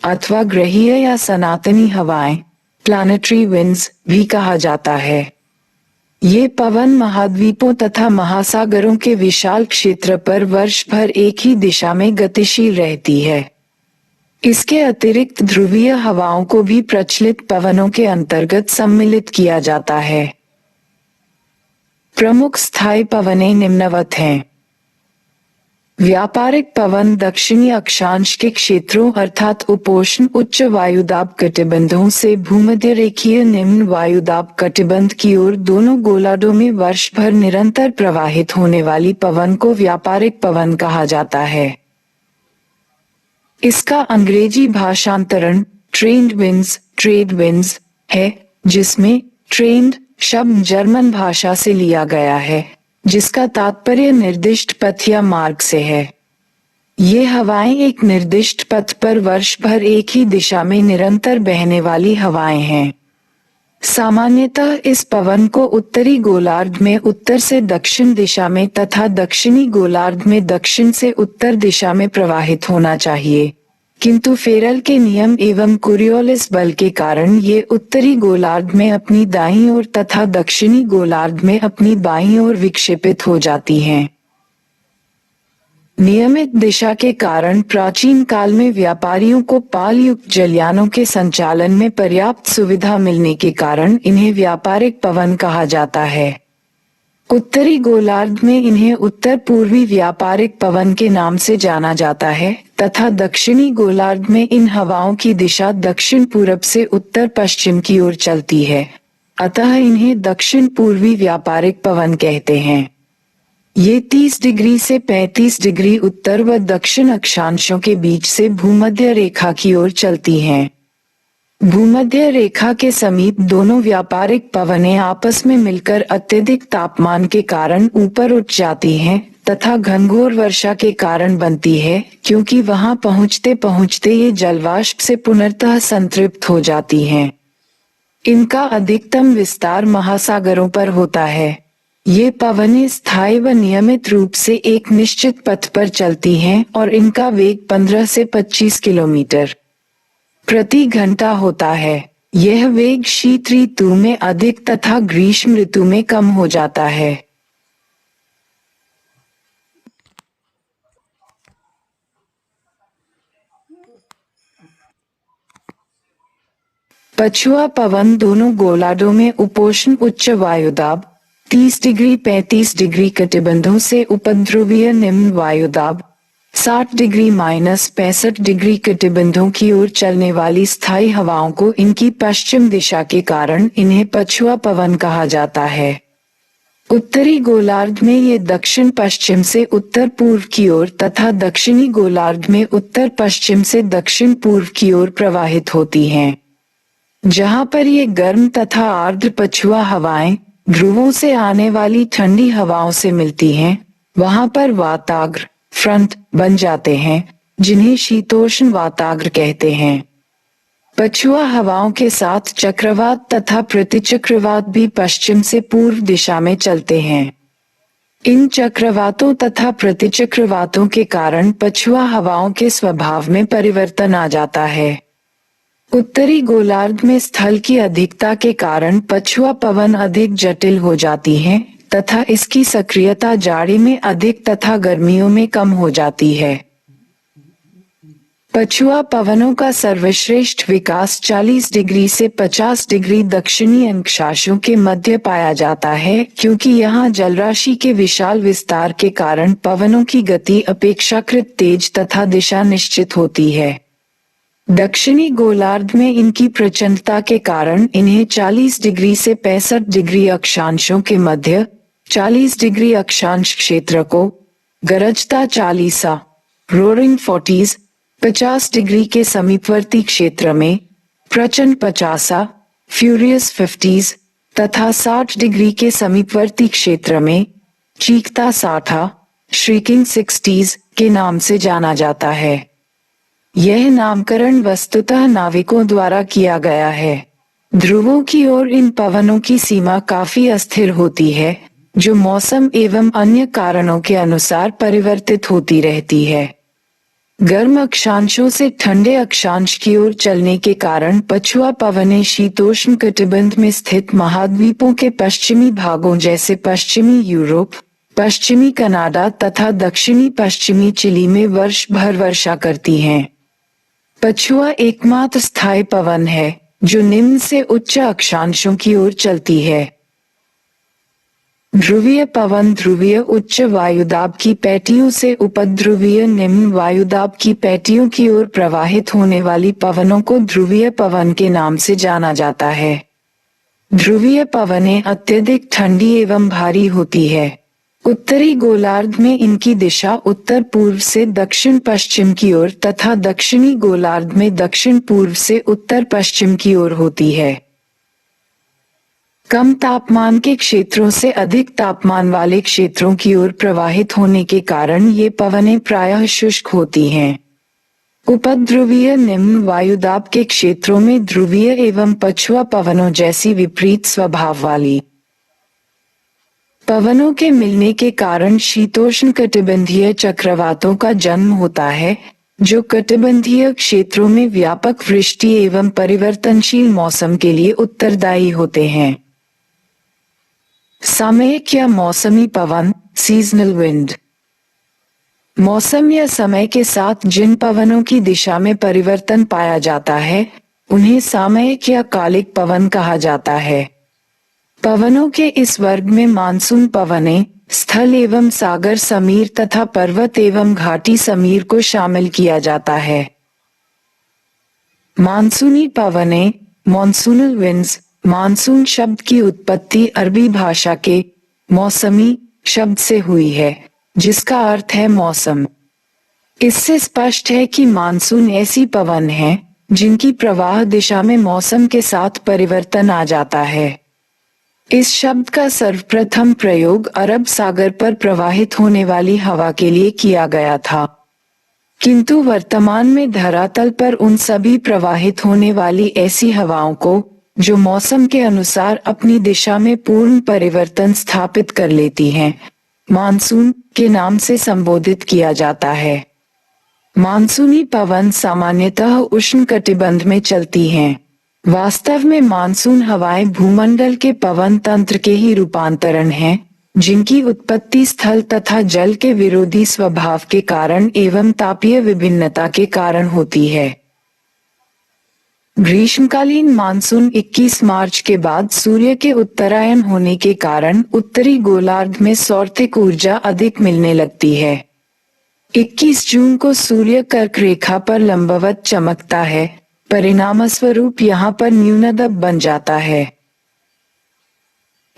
S1: अथवा ग्रहीय या सनातनी हवाएं, प्लानिटरी विंड्स भी कहा जाता है। ये पवन महाद्वीपों तथा महासागरों के विशाल क्षेत्र पर वर्ष भर एक ही दिशा में गतिशील रहती है। इसके अतिरिक्त ध्रुवीय हवाओं को भी प्रचलित पवनों के अंतर्गत सम्मिलित किया जाता है। प्रमुख स्थायी पवनें निम्नवत हैं। व्यापारिक पवन दक्षिणी अक्षांश के क्षेत्रों अर्थात उपोष्ण उच्च वायुदाब कटिबंधों से भूमध्य रेखीय निम्न वायुदाब कटिबंध की ओर दोनों गोलार्धों में वर्ष भर निरंतर प्रवाहित होने वाली पवन को व्यापारिक पवन कहा जाता है। इसका अंग्रेजी भाषांतरण ट्रेंड विंड्स है, जिसमें ट्रेंड शब्द जर्मन भाषा से लिया गया है, जिसका तात्पर्य निर्दिष्ट पथ या मार्ग से है। ये हवाएं एक निर्दिष्ट पथ पर वर्ष भर एक ही दिशा में निरंतर बहने वाली हवाएं हैं। सामान्यतः इस पवन को उत्तरी गोलार्ध में उत्तर से दक्षिण दिशा में तथा दक्षिणी गोलार्ध में दक्षिण से उत्तर दिशा में प्रवाहित होना चाहिए, किंतु फेरल के नियम एवं कोरियोलिस बल के कारण ये उत्तरी गोलार्ध में अपनी दाईं ओर तथा दक्षिणी गोलार्ध में अपनी बाईं ओर विक्षेपित हो जाती हैं। नियमित दिशा के कारण प्राचीन काल में व्यापारियों को पाल युक्त जलयानों के संचालन में पर्याप्त सुविधा मिलने के कारण इन्हें व्यापारिक पवन कहा जाता है। उत्तरी गोलार्ध में इन्हें उत्तर पूर्वी व्यापारिक पवन के नाम से जाना जाता है तथा दक्षिणी गोलार्ध में इन हवाओं की दिशा दक्षिण पूरब से उत्तर पश्चिम की ओर चलती है, अतः इन्हें दक्षिण पूर्वी व्यापारिक पवन कहते हैं। ये 30 डिग्री से 35 डिग्री उत्तर व दक्षिण अक्षांशों के बीच से भूमध्य रेखा की ओर चलती हैं। भूमध्य रेखा के समीप दोनों व्यापारिक पवनें आपस में मिलकर अत्यधिक तापमान के कारण ऊपर उठ जाती हैं तथा घनघोर वर्षा के कारण बनती है, क्योंकि वहां पहुंचते पहुंचते ये जलवाष्प से पुनर्तः संतृप्त हो जाती हैं। इनका अधिकतम विस्तार महासागरों पर होता है। ये पवनें स्थायी व नियमित रूप से एक निश्चित पथ पर चलती हैं और इनका वेग 15 से 25 किलोमीटर प्रति घंटा होता है। यह वेग शीत ऋतु में अधिक तथा ग्रीष्म ऋतु में कम हो जाता है। पछुआ पवन दोनों गोलार्धों में उपोष्ण उच्च वायुदाब 30 डिग्री 35 डिग्री कटिबंधों से उपध्रुवीय निम्न वायुदाब 60 डिग्री -65 डिग्री कटिबंधों की ओर चलने वाली स्थायी हवाओं को इनकी पश्चिम दिशा के कारण इन्हें पछुआ पवन कहा जाता है। उत्तरी गोलार्ध में ये दक्षिण पश्चिम से उत्तर पूर्व की ओर तथा दक्षिणी गोलार्ध में उत्तर पश्चिम से दक्षिण पूर्व की ओर प्रवाहित होती हैं। जहाँ पर ये गर्म तथा आर्द्र पछुआ हवाएं ध्रुवों से आने वाली ठंडी हवाओं से मिलती हैं, वहाँ पर वाताग्र फ्रंट बन जाते हैं, जिन्हें शीतोष्ण वाताग्र कहते हैं। पछुआ हवाओं के साथ चक्रवात तथा प्रतिचक्रवात भी पश्चिम से पूर्व दिशा में चलते हैं। इन चक्रवातों तथा प्रतिचक्रवातों के कारण पछुआ हवाओं के स्वभाव में परिवर्तन आ जाता है। उत्तरी गोलार्ध में स्थल की अधिकता के कारण पछुआ पवन अधिक जटिल हो जाती हैं तथा इसकी सक्रियता जाड़े में अधिक तथा गर्मियों में कम हो जाती है। पछुआ पवनों का सर्वश्रेष्ठ विकास 40 डिग्री से 50 डिग्री दक्षिणी अक्षांशों के मध्य पाया जाता है, क्योंकि यहाँ जलराशि के विशाल विस्तार के कारण पवनों की गति अपेक्षाकृत तेज तथा दिशा निश्चित होती है। दक्षिणी गोलार्ध में इनकी प्रचंडता के कारण इन्हें 40 डिग्री से 65 डिग्री अक्षांशों के मध्य 40 डिग्री अक्षांश क्षेत्र को गरजता 40 रोरिंग 40 50 डिग्री के समीपवर्ती क्षेत्र में प्रचंड 50 फ्यूरियस 50 तथा 60 डिग्री के समीपवर्ती क्षेत्र में चीखता 60 श्रीकिंग 60 के नाम से जाना जाता है। यह नामकरण वस्तुतः नाविकों द्वारा किया गया है। ध्रुवों की ओर इन पवनों की सीमा काफी अस्थिर होती है, जो मौसम एवं अन्य कारणों के अनुसार परिवर्तित होती रहती है। गर्म अक्षांशों से ठंडे अक्षांश की ओर चलने के कारण पछुआ पवनें शीतोष्ण कटिबंध में स्थित महाद्वीपों के पश्चिमी भागों जैसे पश्चिमी यूरोप, पश्चिमी कनाडा तथा दक्षिणी पश्चिमी चिली में वर्ष भर वर्षा करती हैं। पछुआ एकमात्र स्थायी पवन है जो निम्न से उच्च अक्षांशों की ओर चलती है। ध्रुवीय पवन ध्रुवीय उच्च वायुदाब की पैटियों से उपध्रुवीय निम्न वायुदाब की पैटियों की ओर प्रवाहित होने वाली पवनों को ध्रुवीय पवन के नाम से जाना जाता है। ध्रुवीय पवनें अत्यधिक ठंडी एवं भारी होती है। उत्तरी गोलार्ध में इनकी दिशा उत्तर पूर्व से दक्षिण पश्चिम की ओर तथा दक्षिणी गोलार्ध में दक्षिण पूर्व से उत्तर पश्चिम की ओर होती है। कम तापमान के क्षेत्रों से अधिक तापमान वाले क्षेत्रों की ओर प्रवाहित होने के कारण ये पवनें प्रायः शुष्क होती हैं। उपध्रुवीय निम्न वायुदाब के क्षेत्रों में ध्रुवीय एवं पछुआ पवनों जैसी विपरीत स्वभाव वाली पवनों के मिलने के कारण शीतोष्ण कटिबंधीय चक्रवातों का जन्म होता है, जो कटिबंधीय क्षेत्रों में व्यापक वृष्टि एवं परिवर्तनशील मौसम के लिए उत्तरदायी होते हैं। सामयिक या मौसमी पवन सीजनल विंड। मौसम या समय के साथ जिन पवनों की दिशा में परिवर्तन पाया जाता है, उन्हें सामयिक या कालिक पवन कहा जाता है। पवनों के इस वर्ग में मानसून पवनें, स्थल एवं सागर समीर तथा पर्वत एवं घाटी समीर को शामिल किया जाता है। मानसूनी पवनें मॉनसूनल विंड्स। मानसून शब्द की उत्पत्ति अरबी भाषा के मौसमी शब्द से हुई है, जिसका अर्थ है मौसम। इससे स्पष्ट है कि मानसून ऐसी पवन है जिनकी प्रवाह दिशा में मौसम के साथ परिवर्तन आ जाता है। इस शब्द का सर्वप्रथम प्रयोग अरब सागर पर प्रवाहित होने वाली हवा के लिए किया गया था, किंतु वर्तमान में धरातल पर उन सभी प्रवाहित होने वाली ऐसी हवाओं को जो मौसम के अनुसार अपनी दिशा में पूर्ण परिवर्तन स्थापित कर लेती हैं, मानसून के नाम से संबोधित किया जाता है। मानसूनी पवन सामान्यतः उष्णकटिबंध में चलती हैं। वास्तव में मानसून हवाएं भूमंडल के पवन तंत्र के ही रूपांतरण हैं, जिनकी उत्पत्ति स्थल तथा जल के विरोधी स्वभाव के कारण एवं तापीय विभिन्नता के कारण होती है। ग्रीष्मकालीन मानसून 21 मार्च के बाद सूर्य के उत्तरायण होने के कारण उत्तरी गोलार्ध में सौर्थिक ऊर्जा अधिक मिलने लगती है। 21 जून को सूर्य कर्क रेखा पर लंबवत चमकता है, परिणामस्वरूप यहाँ पर न्यूनदाब बन जाता है।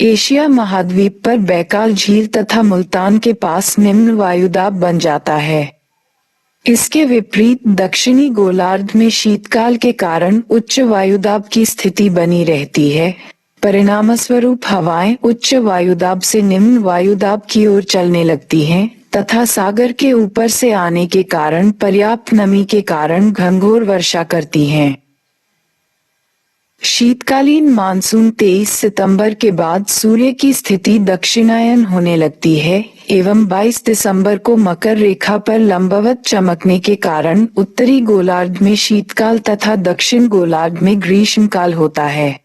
S1: एशिया महाद्वीप पर बैकाल झील तथा मुल्तान के पास निम्न वायुदाब बन जाता है। इसके विपरीत दक्षिणी गोलार्ध में शीतकाल के कारण उच्च वायुदाब की स्थिति बनी रहती है, परिणामस्वरूप हवाएं उच्च वायुदाब से निम्न वायुदाब की ओर चलने लगती हैं तथा सागर के ऊपर से आने के कारण पर्याप्त नमी के कारण घनघोर वर्षा करती हैं। शीतकालीन मानसून 23 सितंबर के बाद सूर्य की स्थिति दक्षिणायन होने लगती है, एवं 22 दिसंबर को मकर रेखा पर लंबवत चमकने के कारण उत्तरी गोलार्ध में शीतकाल तथा दक्षिण गोलार्ध में ग्रीष्मकाल होता है।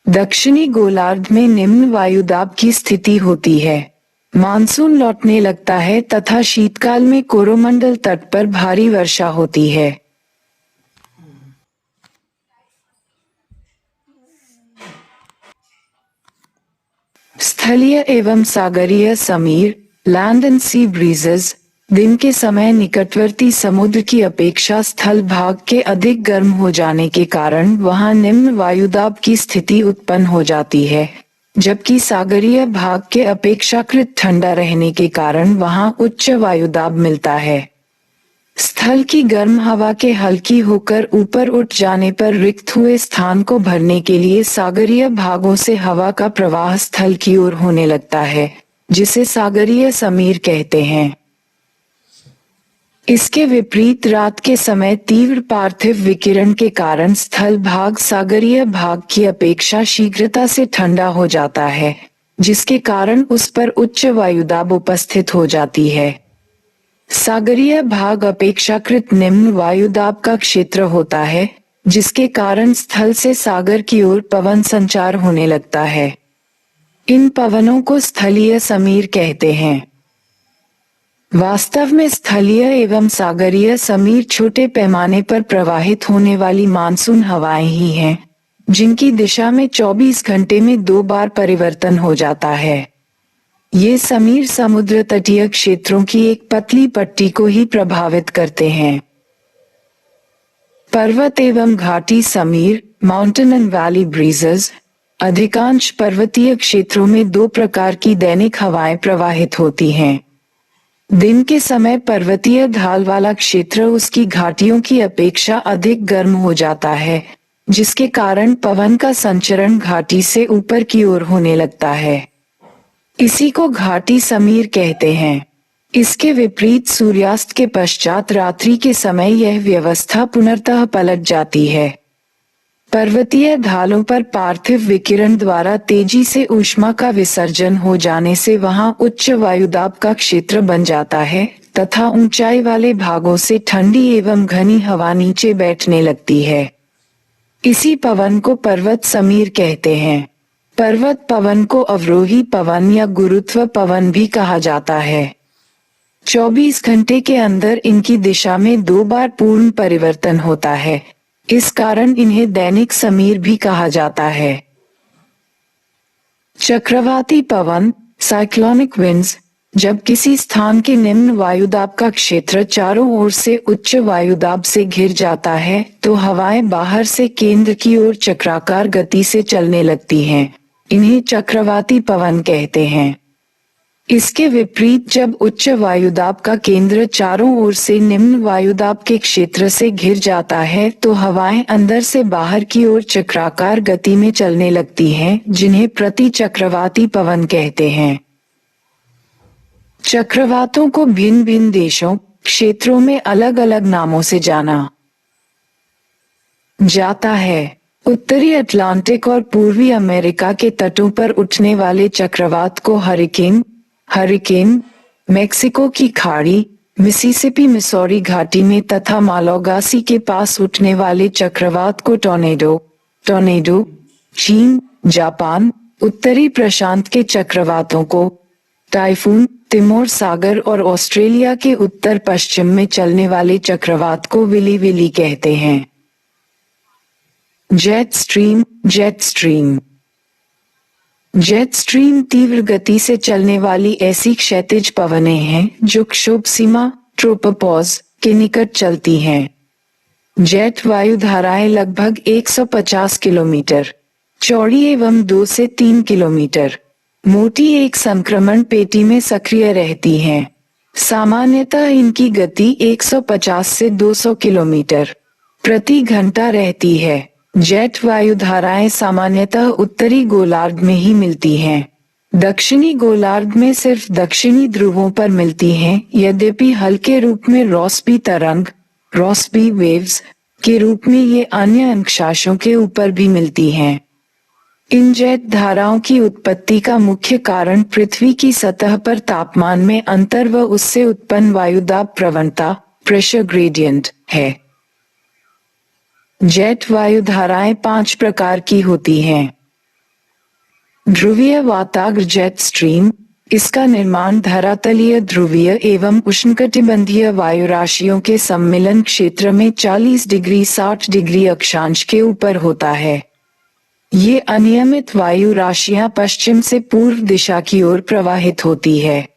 S1: दक्षिणी गोलार्ध में निम्न वायुदाब की स्थिति होती है। मानसून लौटने लगता है तथा शीतकाल में कोरोमंडल तट पर भारी वर्षा होती है। स्थलीय एवं सागरीय समीर, लैंड एंड सी ब्रीजेस, दिन के समय निकटवर्ती समुद्र की अपेक्षा स्थल भाग के अधिक गर्म हो जाने के कारण वहां निम्न वायुदाब की स्थिति उत्पन्न हो जाती है, जबकि सागरीय भाग के अपेक्षाकृत ठंडा रहने के कारण वहां उच्च वायुदाब मिलता है। स्थल की गर्म हवा के हल्की होकर ऊपर उठ जाने पर रिक्त हुए स्थान को भरने के लिए सागरीय भागों से हवा का प्रवाह स्थल की ओर होने लगता है, जिसे सागरीय समीर कहते हैं। इसके विपरीत रात के समय तीव्र पार्थिव विकिरण के कारण स्थल भाग सागरीय भाग की अपेक्षा शीघ्रता से ठंडा हो जाता है, जिसके कारण उस पर उच्च वायुदाब उपस्थित हो जाती है। सागरीय भाग अपेक्षाकृत निम्न वायुदाब का क्षेत्र होता है, जिसके कारण स्थल से सागर की ओर पवन संचार होने लगता है। इन पवनों को स्थलीय समीर कहते हैं। वास्तव में स्थलीय एवं सागरीय समीर छोटे पैमाने पर प्रवाहित होने वाली मानसून हवाएं ही हैं, जिनकी दिशा में 24 घंटे में 2 बार परिवर्तन हो जाता है। ये समीर समुद्र तटीय क्षेत्रों की एक पतली पट्टी को ही प्रभावित करते हैं। पर्वत एवं घाटी Sameer, mountain and valley breezes, अधिकांश पर्वतीय क्षेत्रों में 2 प्रकार की दैनिक हवाएं प्रवाहित होती हैं। दिन के समय पर्वतीय ढाल वाला क्षेत्र उसकी घाटियों की अपेक्षा अधिक गर्म हो जाता है, जिसके कारण पवन का संचरण घाटी से ऊपर की ओर होने लगता है। इसी को घाटी समीर कहते हैं। इसके विपरीत सूर्यास्त के पश्चात रात्रि के समय यह व्यवस्था पुनर्तः पलट जाती है। पर्वतीय ढालों पर पार्थिव विकिरण द्वारा तेजी से ऊष्मा का विसर्जन हो जाने से वहां उच्च वायुदाब का क्षेत्र बन जाता है तथा ऊंचाई वाले भागों से ठंडी एवं घनी हवा नीचे बैठने लगती है। इसी पवन को पर्वत समीर कहते हैं। पर्वत पवन को अवरोही पवन या गुरुत्व पवन भी कहा जाता है। 24 घंटे के अंदर इनकी दिशा में 2 बार पूर्ण परिवर्तन होता है, इस कारण इन्हें दैनिक समीर भी कहा जाता है। चक्रवाती पवन, साइक्लोनिक विंड्स, जब किसी स्थान के निम्न वायुदाब का क्षेत्र चारों ओर से उच्च वायुदाब से घिर जाता है तो हवाएं बाहर से केंद्र की ओर चक्राकार गति से चलने लगती हैं। इन्हें चक्रवाती पवन कहते हैं। इसके विपरीत जब उच्च वायुदाब का केंद्र चारों ओर से निम्न वायुदाब के क्षेत्र से घिर जाता है तो हवाएं अंदर से बाहर की ओर चक्राकार गति में चलने लगती हैं, जिन्हें प्रति चक्रवाती पवन कहते हैं। चक्रवातों को भिन्न भिन्न देशों, क्षेत्रों में अलग अलग नामों से जाना जाता है। उत्तरी अटलांटिक और पूर्वी अमेरिका के तटों पर उठने वाले चक्रवात को हरिकेन, मेक्सिको की खाड़ी, मिसिसिपी मिसौरी घाटी में तथा मालागासी के पास उठने वाले चक्रवात को टॉर्नेडो, चीन, जापान, उत्तरी प्रशांत के चक्रवातों को टाइफून, तिमोर सागर और ऑस्ट्रेलिया के उत्तर पश्चिम में चलने वाले चक्रवात को विली कहते हैं। जेट स्ट्रीम तीव्र गति से चलने वाली ऐसी क्षैतिज पवनें हैं जो क्षोभ सीमा ट्रोपोपॉज के निकट चलती हैं। जेट वायु धाराएं लगभग 150 किलोमीटर चौड़ी एवं 2 से 3 किलोमीटर मोटी एक संक्रमण पेटी में सक्रिय रहती हैं। सामान्यतः इनकी गति 150 से 200 किलोमीटर प्रति घंटा रहती है। जेट वायु धाराएं सामान्यतः उत्तरी गोलार्ध में ही मिलती हैं। दक्षिणी गोलार्ध में सिर्फ दक्षिणी ध्रुवों पर मिलती हैं, यद्यपि हल्के रूप में रॉस्बी वेव्स के रूप में ये अन्य अंशांशों के ऊपर भी मिलती हैं। इन जेट धाराओं की उत्पत्ति का मुख्य कारण पृथ्वी की सतह पर तापमान में अंतर व उससे उत्पन्न वायुदाब प्रवणता, प्रेशर ग्रेडियंट है। जेट वायु धाराएं 5 प्रकार की होती हैं। ध्रुवीय वाताग्र जेट स्ट्रीम, इसका निर्माण धरातलीय ध्रुवीय एवं उष्णकटिबंधीय वायु राशियों के सम्मिलन क्षेत्र में 40 डिग्री 60 डिग्री अक्षांश के ऊपर होता है। ये अनियमित वायु राशियां पश्चिम से पूर्व दिशा की ओर प्रवाहित होती है।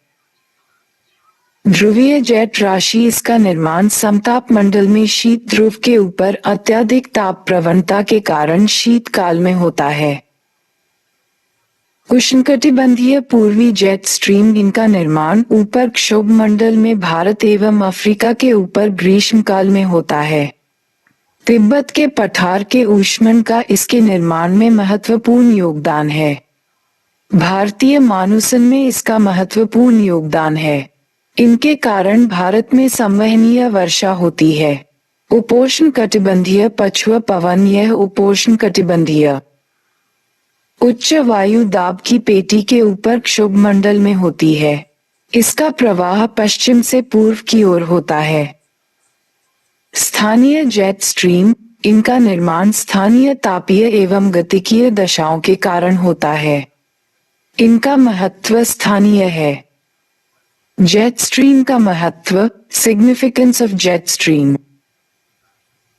S1: ध्रुवीय जेट राशि, इसका निर्माण समताप मंडल में शीत ध्रुव के ऊपर अत्यधिक ताप प्रवणता के कारण शीतकाल में होता है। उष्णकटिबंधीय पूर्वी जेट स्ट्रीम, इनका निर्माण ऊपर क्षोभ मंडल में भारत एवं अफ्रीका के ऊपर ग्रीष्मकाल में होता है। तिब्बत के पठार के ऊष्मन का इसके निर्माण में महत्वपूर्ण योगदान है। भारतीय मानसून में इसका महत्वपूर्ण योगदान है। इनके कारण भारत में संवहनीय वर्षा होती है। उपोष्ण कटिबंधीय पछुआ पवन, यह उपोष्ण कटिबंधीय उच्च वायु दाब की पेटी के ऊपर क्षोभ मंडल में होती है। इसका प्रवाह पश्चिम से पूर्व की ओर होता है। स्थानीय जेट स्ट्रीम, इनका निर्माण स्थानीय तापीय एवं गतिकीय दशाओं के कारण होता है। इनका महत्व स्थानीय है। जेट स्ट्रीम का महत्व, significance of jet stream.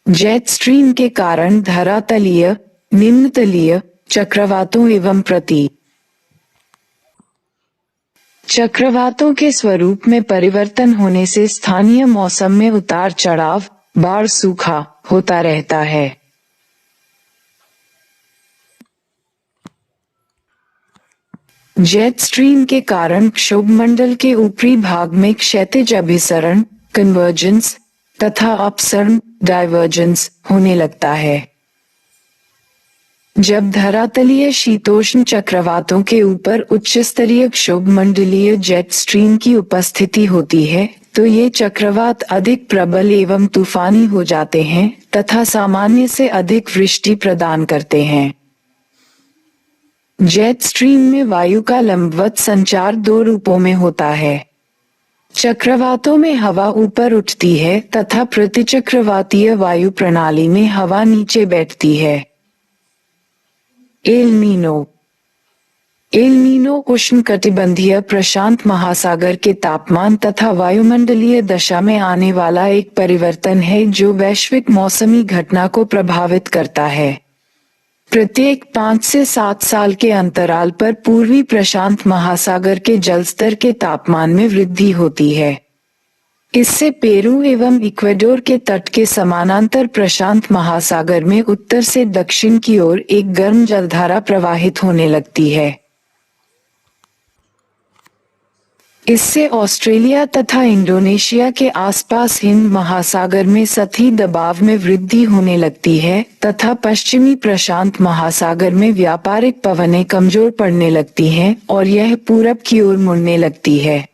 S1: Jet stream के कारण धरातलीय, निम्नतलीय चक्रवातों एवं प्रति चक्रवातों के स्वरूप में परिवर्तन होने से स्थानीय मौसम में उतार चढ़ाव, बाढ़, सूखा होता रहता है। जेट स्ट्रीम के कारण क्षोभ मंडल के ऊपरी भाग में क्षैतिज अभिसरण, कन्वर्जेंस तथा अपसरण, डाइवर्जेंस होने लगता है। जब धरातलीय शीतोष्ण चक्रवातों के ऊपर उच्च स्तरीय क्षोभ मंडलीय जेट स्ट्रीम की उपस्थिति होती है, तो ये चक्रवात अधिक प्रबल एवं तूफानी हो जाते हैं तथा सामान्य से अधिक वृष्टि प्रदान करते हैं। जेट स्ट्रीम में वायु का लंबवत संचार 2 रूपों में होता है। चक्रवातों में हवा ऊपर उठती है तथा प्रतिचक्रवातीय वायु प्रणाली में हवा नीचे बैठती है। एल नीनो, एल नीनो उष्णकटिबंधीय प्रशांत महासागर के तापमान तथा वायुमंडलीय दशा में आने वाला एक परिवर्तन है जो वैश्विक मौसमी घटना को प्रभावित करता है। प्रत्येक 5 से 7 साल के अंतराल पर पूर्वी प्रशांत महासागर के जलस्तर के तापमान में वृद्धि होती है। इससे पेरू एवं इक्वेडोर के तट के समानांतर प्रशांत महासागर में उत्तर से दक्षिण की ओर एक गर्म जलधारा प्रवाहित होने लगती है। इससे ऑस्ट्रेलिया तथा इंडोनेशिया के आसपास हिंद महासागर में सतही दबाव में वृद्धि होने लगती है तथा पश्चिमी प्रशांत महासागर में व्यापारिक पवनें कमजोर पड़ने लगती हैं और यह पूरब की ओर मुड़ने लगती है।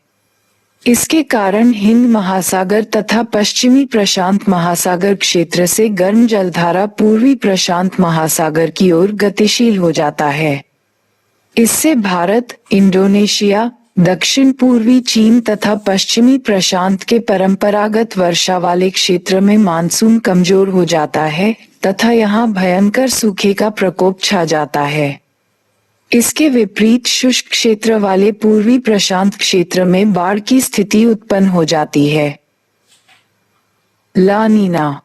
S1: इसके कारण हिंद महासागर तथा पश्चिमी प्रशांत महासागर क्षेत्र से गर्म जलधारा पूर्वी प्रशांत महासागर की ओर गतिशील हो जाता है। इससे भारत, इंडोनेशिया, दक्षिण पूर्वी चीन तथा पश्चिमी प्रशांत के परंपरागत वर्षा वाले क्षेत्र में मानसून कमजोर हो जाता है तथा यहाँ भयंकर सूखे का प्रकोप छा जाता है। इसके विपरीत शुष्क क्षेत्र वाले पूर्वी प्रशांत क्षेत्र में बाढ़ की स्थिति उत्पन्न हो जाती है। ला नीना,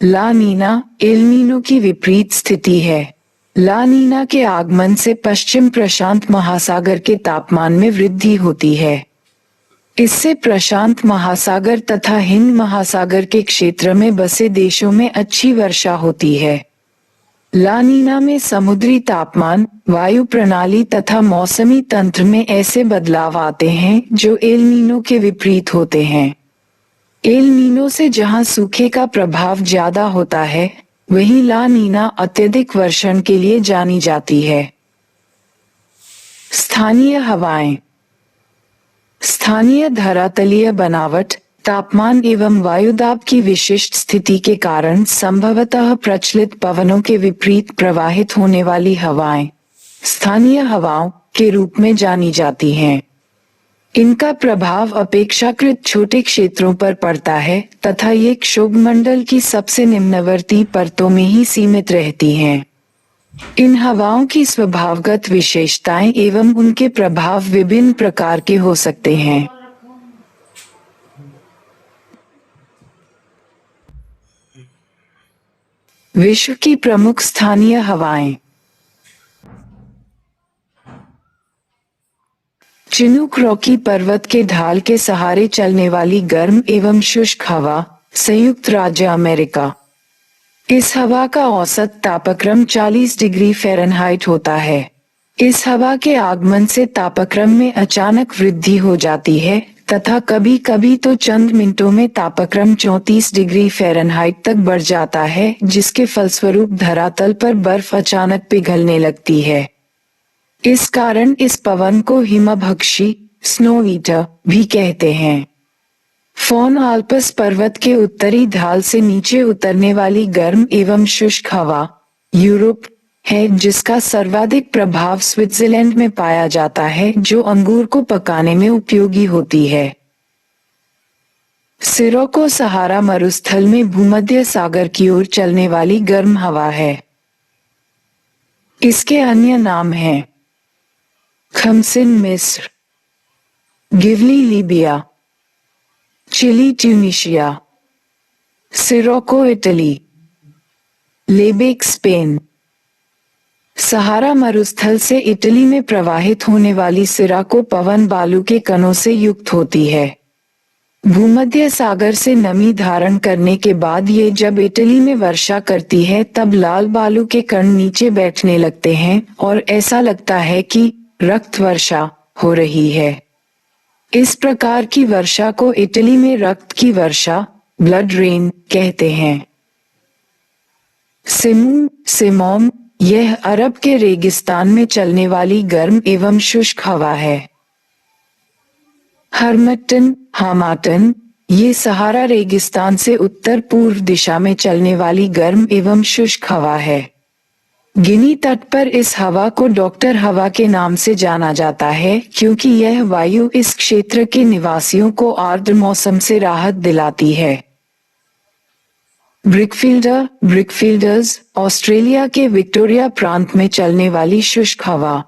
S1: ला नीना एल नीनो की विपरीत स्थिति है। ला नीना के आगमन से पश्चिम प्रशांत महासागर के तापमान में वृद्धि होती है। इससे प्रशांत महासागर तथा हिंद महासागर के क्षेत्र में बसे देशों में अच्छी वर्षा होती है। ला नीना में समुद्री तापमान, वायु प्रणाली तथा मौसमी तंत्र में ऐसे बदलाव आते हैं जो एल नीनो के विपरीत होते हैं। एल नीनो से जहां सूखे का प्रभाव ज्यादा होता है, वहीं ला नीना अत्यधिक वर्षण के लिए जानी जाती है। स्थानीय हवाएं, स्थानीय धरातलीय बनावट तापमान एवं वायुदाब की विशिष्ट स्थिति के कारण संभवतः प्रचलित पवनों के विपरीत प्रवाहित होने वाली हवाएं स्थानीय हवाओं के रूप में जानी जाती हैं। इनका प्रभाव अपेक्षाकृत छोटे क्षेत्रों पर पड़ता है तथा ये क्षोभमंडल की सबसे निम्नवर्ती परतों में ही सीमित रहती हैं। इन हवाओं की स्वभावगत विशेषताएं एवं उनके प्रभाव विभिन्न प्रकार के हो सकते हैं। विश्व की प्रमुख स्थानीय हवाएं। चिनूक रॉकी पर्वत के ढाल के सहारे चलने वाली गर्म एवं शुष्क हवा, संयुक्त राज्य अमेरिका। इस हवा का औसत तापक्रम 40 डिग्री फ़ारेनहाइट होता है। इस हवा के आगमन से तापक्रम में अचानक वृद्धि हो जाती है तथा कभी कभी तो चंद मिनटों में तापक्रम 34 डिग्री फ़ारेनहाइट तक बढ़ जाता है, जिसके फलस्वरूप धरातल पर बर्फ अचानक पिघलने लगती है। इस कारण इस पवन को हिमभक्षी स्नो ईटर भी कहते हैं। फोन आल्पस पर्वत के उत्तरी ढाल से नीचे उतरने वाली गर्म एवं शुष्क हवा यूरोप है, जिसका सर्वाधिक प्रभाव स्विट्जरलैंड में पाया जाता है, जो अंगूर को पकाने में उपयोगी होती है। सिरोको सहारा मरुस्थल में भूमध्य सागर की ओर चलने वाली गर्म हवा है। इसके अन्य नाम हैं खमसिन मिस्र, Ghibli Libya, Chili Tunisia, Sirocco Italy, लेबेक स्पेन। सहारा मरुस्थल से इटली में प्रवाहित होने वाली सिराको पवन बालू के कणों से युक्त होती है। भूमध्य सागर से नमी धारण करने के बाद ये जब इटली में वर्षा करती है तब लाल बालू के कण नीचे बैठने लगते हैं और ऐसा लगता है कि रक्त वर्षा हो रही है। इस प्रकार की वर्षा को इटली में रक्त की वर्षा ब्लड रेन कहते हैं। सिमोम यह अरब के रेगिस्तान में चलने वाली गर्म एवं शुष्क हवा है। हामाटन ये सहारा रेगिस्तान से उत्तर पूर्व दिशा में चलने वाली गर्म एवं शुष्क हवा है। गिनी तट पर इस हवा को डॉक्टर हवा के नाम से जाना जाता है, क्योंकि यह वायु इस क्षेत्र के निवासियों को आर्द्र मौसम से राहत दिलाती है। ब्रिकफील्डर्स ऑस्ट्रेलिया के विक्टोरिया प्रांत में चलने वाली शुष्क हवा।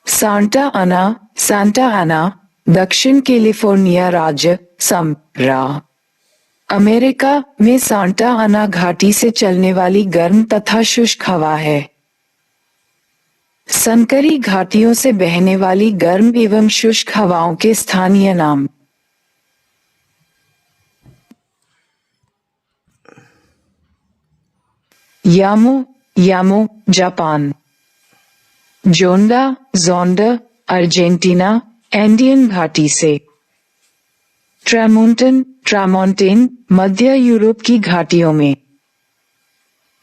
S1: सांता आना दक्षिण कैलिफोर्निया राज्य अमेरिका में सांता आना घाटी से चलने वाली गर्म तथा शुष्क हवा है। संकरी घाटियों से बहने वाली गर्म एवं शुष्क हवाओं के स्थानीय नाम। यामो जापान, जोंडा अर्जेंटीना एंडियन घाटी से, ट्रामोंटेन मध्य यूरोप की घाटियों में,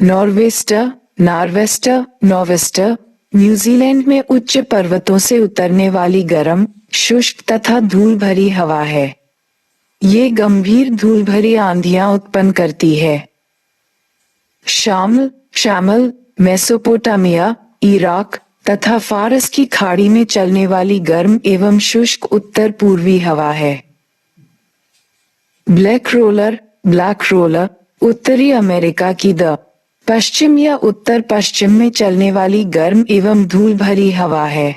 S1: नॉर्वेस्टर न्यूजीलैंड में उच्च पर्वतों से उतरने वाली गर्म, शुष्क तथा धूल भरी हवा है। ये गंभीर धूल भरी आंधियां उत्पन्न करती है। शामल मेसोपोटामिया, इराक तथा फारस की खाड़ी में चलने वाली गर्म एवं शुष्क उत्तर पूर्वी हवा है। ब्लैक रोलर उत्तरी अमेरिका की पश्चिम या उत्तर पश्चिम में चलने वाली गर्म एवं धूल भरी हवा है।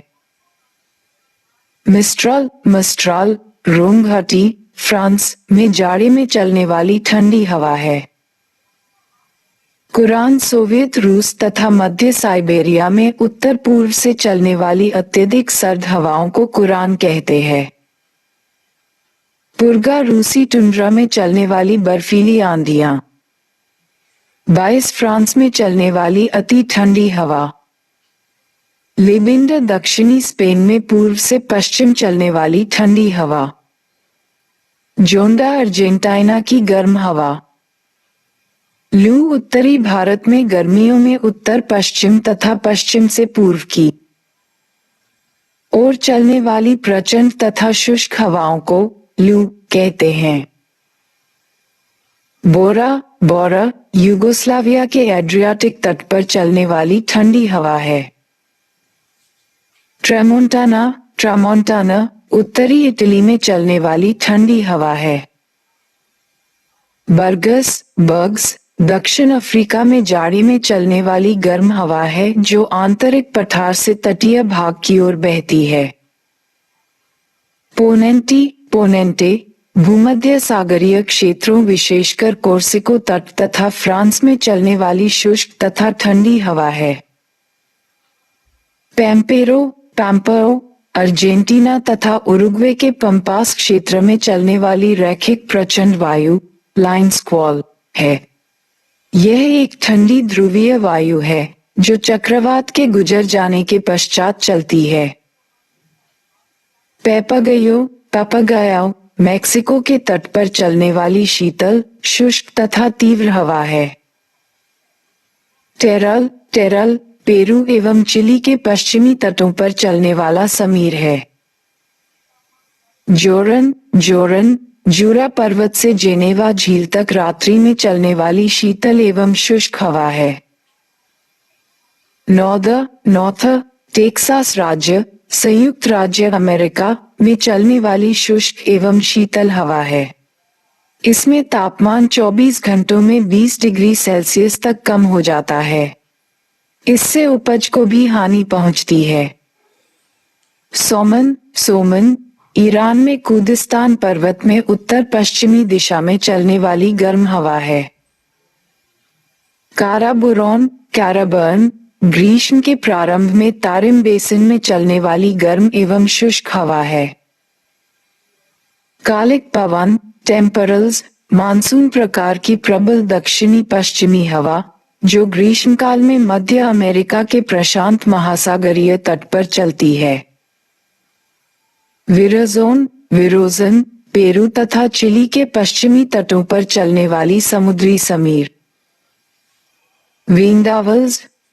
S1: मिस्ट्राल रोम घाटी फ्रांस में जाड़े में चलने वाली ठंडी हवा है। कुरान सोवियत रूस तथा मध्य साइबेरिया में उत्तर पूर्व से चलने वाली अत्यधिक सर्द हवाओं को कुरान कहते हैं। पुर्गा रूसी टुंड्रा में चलने वाली बर्फीली आंधियां। 22 फ्रांस में चलने वाली अति ठंडी हवा। लेबिंडर दक्षिणी स्पेन में पूर्व से पश्चिम चलने वाली ठंडी हवा। जोंडा अर्जेंटीना की गर्म हवा। लू उत्तरी भारत में गर्मियों में उत्तर पश्चिम तथा पश्चिम से पूर्व की ओर चलने वाली प्रचंड तथा शुष्क हवाओं को लू कहते हैं। बोरा यूगोस्लाविया के एड्रियाटिक तट पर चलने वाली ठंडी हवा है। ट्रामोंटाना उत्तरी इटली में चलने वाली ठंडी हवा है। बर्ग्स दक्षिण अफ्रीका में जाड़ी में चलने वाली गर्म हवा है जो आंतरिक पठार से तटीय भाग की ओर बहती है। पोनेंटे भूमध्य सागरीय क्षेत्रों विशेषकर कोर्सिको तट तथा फ्रांस में चलने वाली शुष्क तथा ठंडी हवा है। पैम्पेरो अर्जेंटीना तथा उरुग्वे के पंपास क्षेत्र में चलने वाली रैखिक प्रचंड वायु लाइन स्क्वॉल है। यह एक ठंडी ध्रुवीय वायु है जो चक्रवात के गुजर जाने के पश्चात चलती है। पैपागायो मैक्सिको के तट पर चलने वाली शीतल, शुष्क तथा तीव्र हवा है। टेरल पेरू एवं चिली के पश्चिमी तटों पर चलने वाला समीर है। जोरन जूरा पर्वत से जेनेवा झील तक रात्रि में चलने वाली शीतल एवं शुष्क हवा है। नॉर्थ टेक्सास राज्य संयुक्त राज्य अमेरिका में चलने वाली शुष्क एवं शीतल हवा है। इसमें तापमान 24 घंटों में 20 डिग्री सेल्सियस तक कम हो जाता है। इससे उपज को भी हानि पहुंचती है। सोमन ईरान में कुर्दिस्तान पर्वत में उत्तर पश्चिमी दिशा में चलने वाली गर्म हवा है। कैराबर्न ग्रीष्म के प्रारंभ में तारिम बेसिन में चलने वाली गर्म एवं शुष्क हवा है। कालिक पवन टेम्परल्स मानसून प्रकार की प्रबल दक्षिणी पश्चिमी हवा जो ग्रीष्मकाल में मध्य अमेरिका के प्रशांत महासागरीय तट पर चलती है। विरोजन पेरू तथा चिली के पश्चिमी तटों पर चलने वाली समुद्री समीर।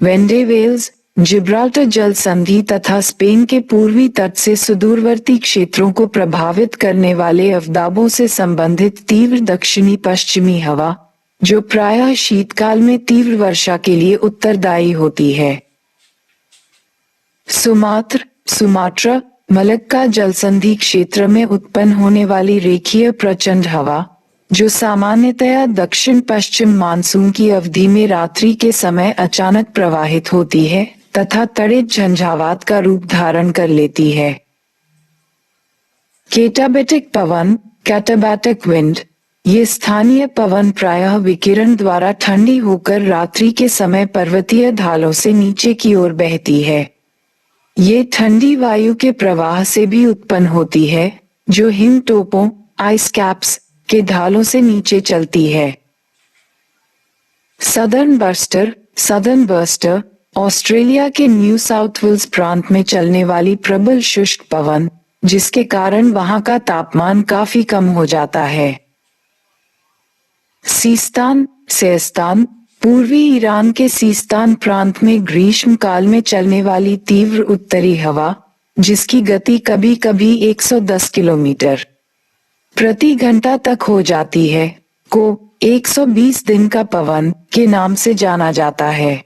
S1: वेंडेवेल्स जिब्राल्टर जल संधि तथा स्पेन के पूर्वी तट से सुदूरवर्ती क्षेत्रों को प्रभावित करने वाले अवदाबों से संबंधित तीव्र दक्षिणी पश्चिमी हवा जो प्रायः शीतकाल में तीव्र वर्षा के लिए उत्तरदायी होती है। सुमात्रा मलक्का जलसंधि क्षेत्र में उत्पन्न होने वाली रेखीय प्रचंड हवा जो सामान्यतया दक्षिण पश्चिम मानसून की अवधि में रात्रि के समय अचानक प्रवाहित होती है तथा तड़ित झंझावात का रूप धारण कर लेती है। कैटाबैटिक पवन कैटाबैटिक विंड ये स्थानीय पवन प्रायः विकिरण द्वारा ठंडी होकर रात्रि के समय पर्वतीय ढालों से नीचे की ओर बहती है। ये ठंडी वायु के प्रवाह से भी उत्पन्न होती है जो हिमटोपों आइस कैप्स के ढालों से नीचे चलती है। सदर्न बर्स्टर ऑस्ट्रेलिया के न्यू साउथ वेल्स प्रांत में चलने वाली प्रबल शुष्क पवन जिसके कारण वहां का तापमान काफी कम हो जाता है। सेस्तान पूर्वी ईरान के सीस्तान प्रांत में ग्रीष्म काल में चलने वाली तीव्र उत्तरी हवा जिसकी गति कभी कभी 110 किलोमीटर प्रति घंटा तक हो जाती है को 120 दिन का पवन के नाम से जाना जाता है।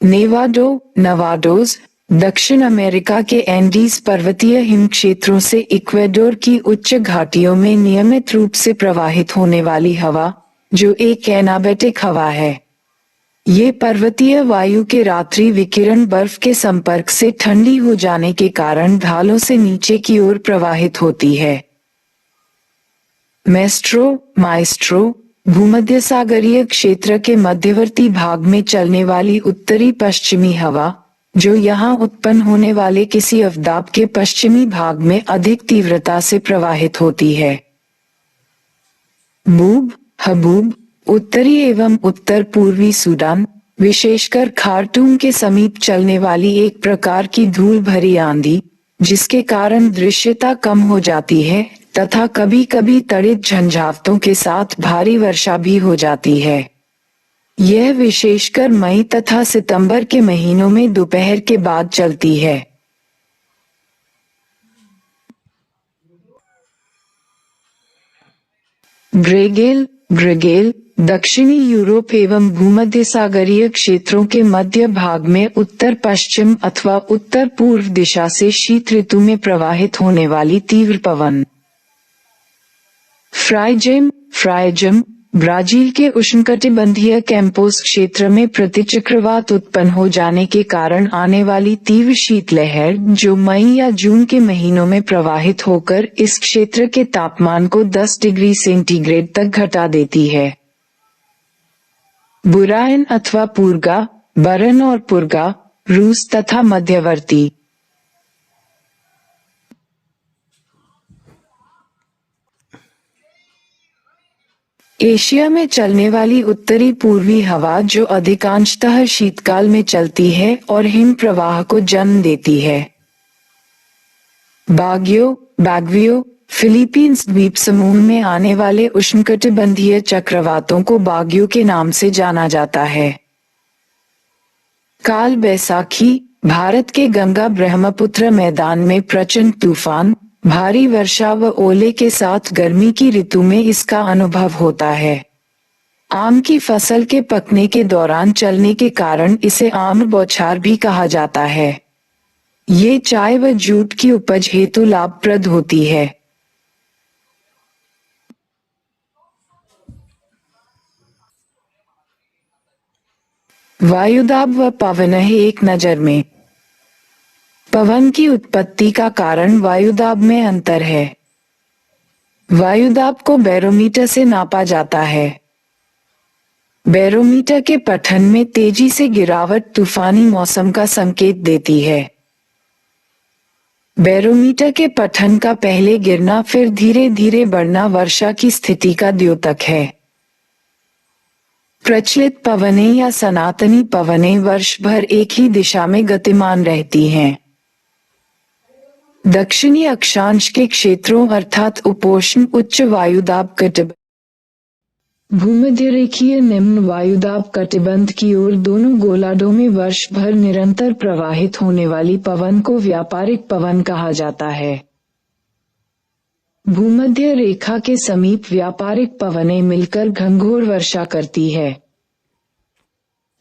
S1: नवाडोज दक्षिण अमेरिका के एंडीज पर्वतीय हिम क्षेत्रों से इक्वेडोर की उच्च घाटियों में नियमित रूप से प्रवाहित होने वाली हवा जो एक एनाबेटिक हवा है। ये पर्वतीय वायु के रात्रि विकिरण बर्फ के संपर्क से ठंडी हो जाने के कारण ढालों से नीचे की ओर प्रवाहित होती है। माइस्ट्रो भूमध्य सागरीय क्षेत्र के मध्यवर्ती भाग में चलने वाली उत्तरी पश्चिमी हवा जो यहाँ उत्पन्न होने वाले किसी अवदाब के पश्चिमी भाग में अधिक तीव्रता से प्रवाहित होती है। हबूब उत्तरी एवं उत्तर पूर्वी सूडान विशेषकर खार्टूम के समीप चलने वाली एक प्रकार की धूल भरी आंधी जिसके कारण दृश्यता कम हो जाती है तथा कभी कभी तड़ित झंझावतों के साथ भारी वर्षा भी हो जाती है। यह विशेषकर मई तथा सितंबर के महीनों में दोपहर के बाद चलती है। ब्रेगेल ब्रेगेल दक्षिणी यूरोप एवं भूमध्य सागरीय क्षेत्रों के मध्य भाग में उत्तर पश्चिम अथवा उत्तर पूर्व दिशा से शीत ऋतु में प्रवाहित होने वाली तीव्र पवन। फ्राइजेम ब्राजील के उष्णकटिबंधीय कैंपोस क्षेत्र में प्रतिचक्रवात उत्पन्न हो जाने के कारण आने वाली तीव्र शीतलहर जो मई या जून के महीनों में प्रवाहित होकर इस क्षेत्र के तापमान को 10 डिग्री सेंटीग्रेड तक घटा देती है। बुराइन अथवा पूर्गा, बरन और पुर्गा, रूस तथा मध्यवर्ती एशिया में चलने वाली उत्तरी पूर्वी हवा जो अधिकांशतः शीतकाल में चलती है और हिम प्रवाह को जन्म देती है। बाग्वियो फिलीपींस द्वीप समूह में आने वाले उष्णकटिबंधीय चक्रवातों को बाग्यो के नाम से जाना जाता है। काल बैसाखी भारत के गंगा ब्रह्मपुत्र मैदान में प्रचंड तूफान, भारी वर्षा व ओले के साथ गर्मी की ऋतु में इसका अनुभव होता है। आम की फसल के पकने के दौरान चलने के कारण इसे आम्र बौछार भी कहा जाता है। ये चाय व जूट की उपज हेतु लाभप्रद होती है। वायुदाब व पवन एक नजर में। पवन की उत्पत्ति का कारण वायुदाब में अंतर है। वायुदाब को बैरोमीटर से नापा जाता है। बैरोमीटर के पठन में तेजी से गिरावट तूफानी मौसम का संकेत देती है। बैरोमीटर के पठन का पहले गिरना फिर धीरे धीरे बढ़ना वर्षा की स्थिति का द्योतक है। प्रचलित पवनें या सनातनी पवनें वर्ष भर एक ही दिशा में गतिमान रहती हैं। दक्षिणी अक्षांश के क्षेत्रों अर्थात उपोष्ण उच्च वायुदाब कटिबंध, भूमध्य रेखीय निम्न वायुदाब कटिबंध की ओर दोनों गोलार्धों में वर्ष भर निरंतर प्रवाहित होने वाली पवन को व्यापारिक पवन कहा जाता है। भूमध्य रेखा के समीप व्यापारिक पवनें मिलकर घनघोर वर्षा करती है।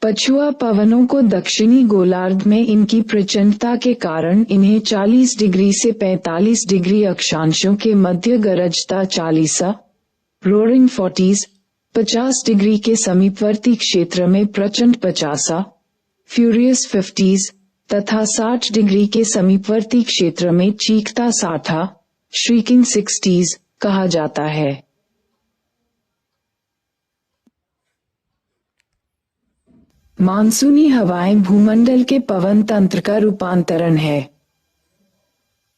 S1: पछुआ पवनों को दक्षिणी गोलार्ध में इनकी प्रचंडता के कारण इन्हें 40 डिग्री से 45 डिग्री अक्षांशों के मध्य गरजता 40 रोरिंग 40 50 डिग्री के समीपवर्ती क्षेत्र में प्रचंड 50 फ्यूरियस 50 तथा 60 डिग्री के समीपवर्ती क्षेत्र में चीखता 60 श्रीकिंग 60 कहा जाता है। मानसूनी हवाएं भूमंडल के पवन तंत्र का रूपांतरण है।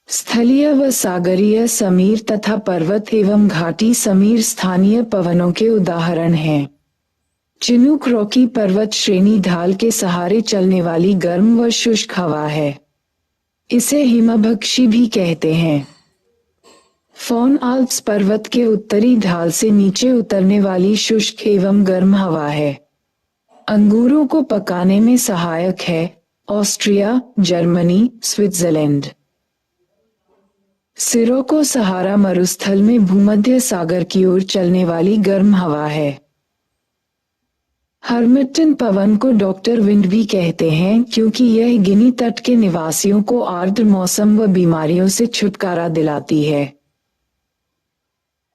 S1: स्थलीय व सागरीय समीर तथा पर्वत एवं घाटी समीर स्थानीय पवनों के उदाहरण हैं। चिनूक रॉकी पर्वत श्रेणी ढाल के सहारे चलने वाली गर्म व शुष्क हवा है। इसे हिमभक्षी भी कहते हैं। फॉन आल्प्स पर्वत के उत्तरी ढाल से नीचे उतरने वाली शुष्क एवं गर्म हवा है। अंगूरों को पकाने में सहायक है। Austria, Germany, Switzerland. सिरोको सहारा मरुस्थल में भूमध्य सागर की ओर चलने वाली गर्म हवा है। हर्मिटन पवन को डॉक्टर विंड भी कहते हैं क्योंकि यह गिनी तट के निवासियों को आर्द्र मौसम व बीमारियों से छुटकारा दिलाती है।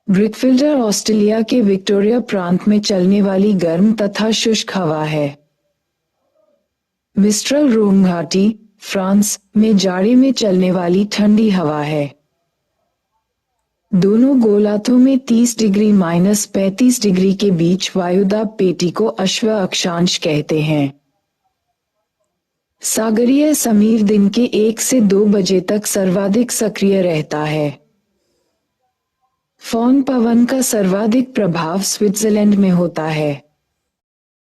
S1: ब्रिकफिल्डर ऑस्ट्रेलिया के विक्टोरिया प्रांत में चलने वाली गर्म तथा शुष्क हवा है। मिस्ट्रल रोम घाटी, फ्रांस में जाड़े में चलने वाली ठंडी हवा है। दोनों गोलार्धों में 30 डिग्री - 35 डिग्री के बीच वायुदाब पेटी को अश्व अक्षांश कहते हैं। सागरीय समीर दिन के 1 से 2 बजे तक सर्वाधिक सक्रिय रहता है। फॉन पवन का सर्वाधिक प्रभाव स्विट्जरलैंड में होता है।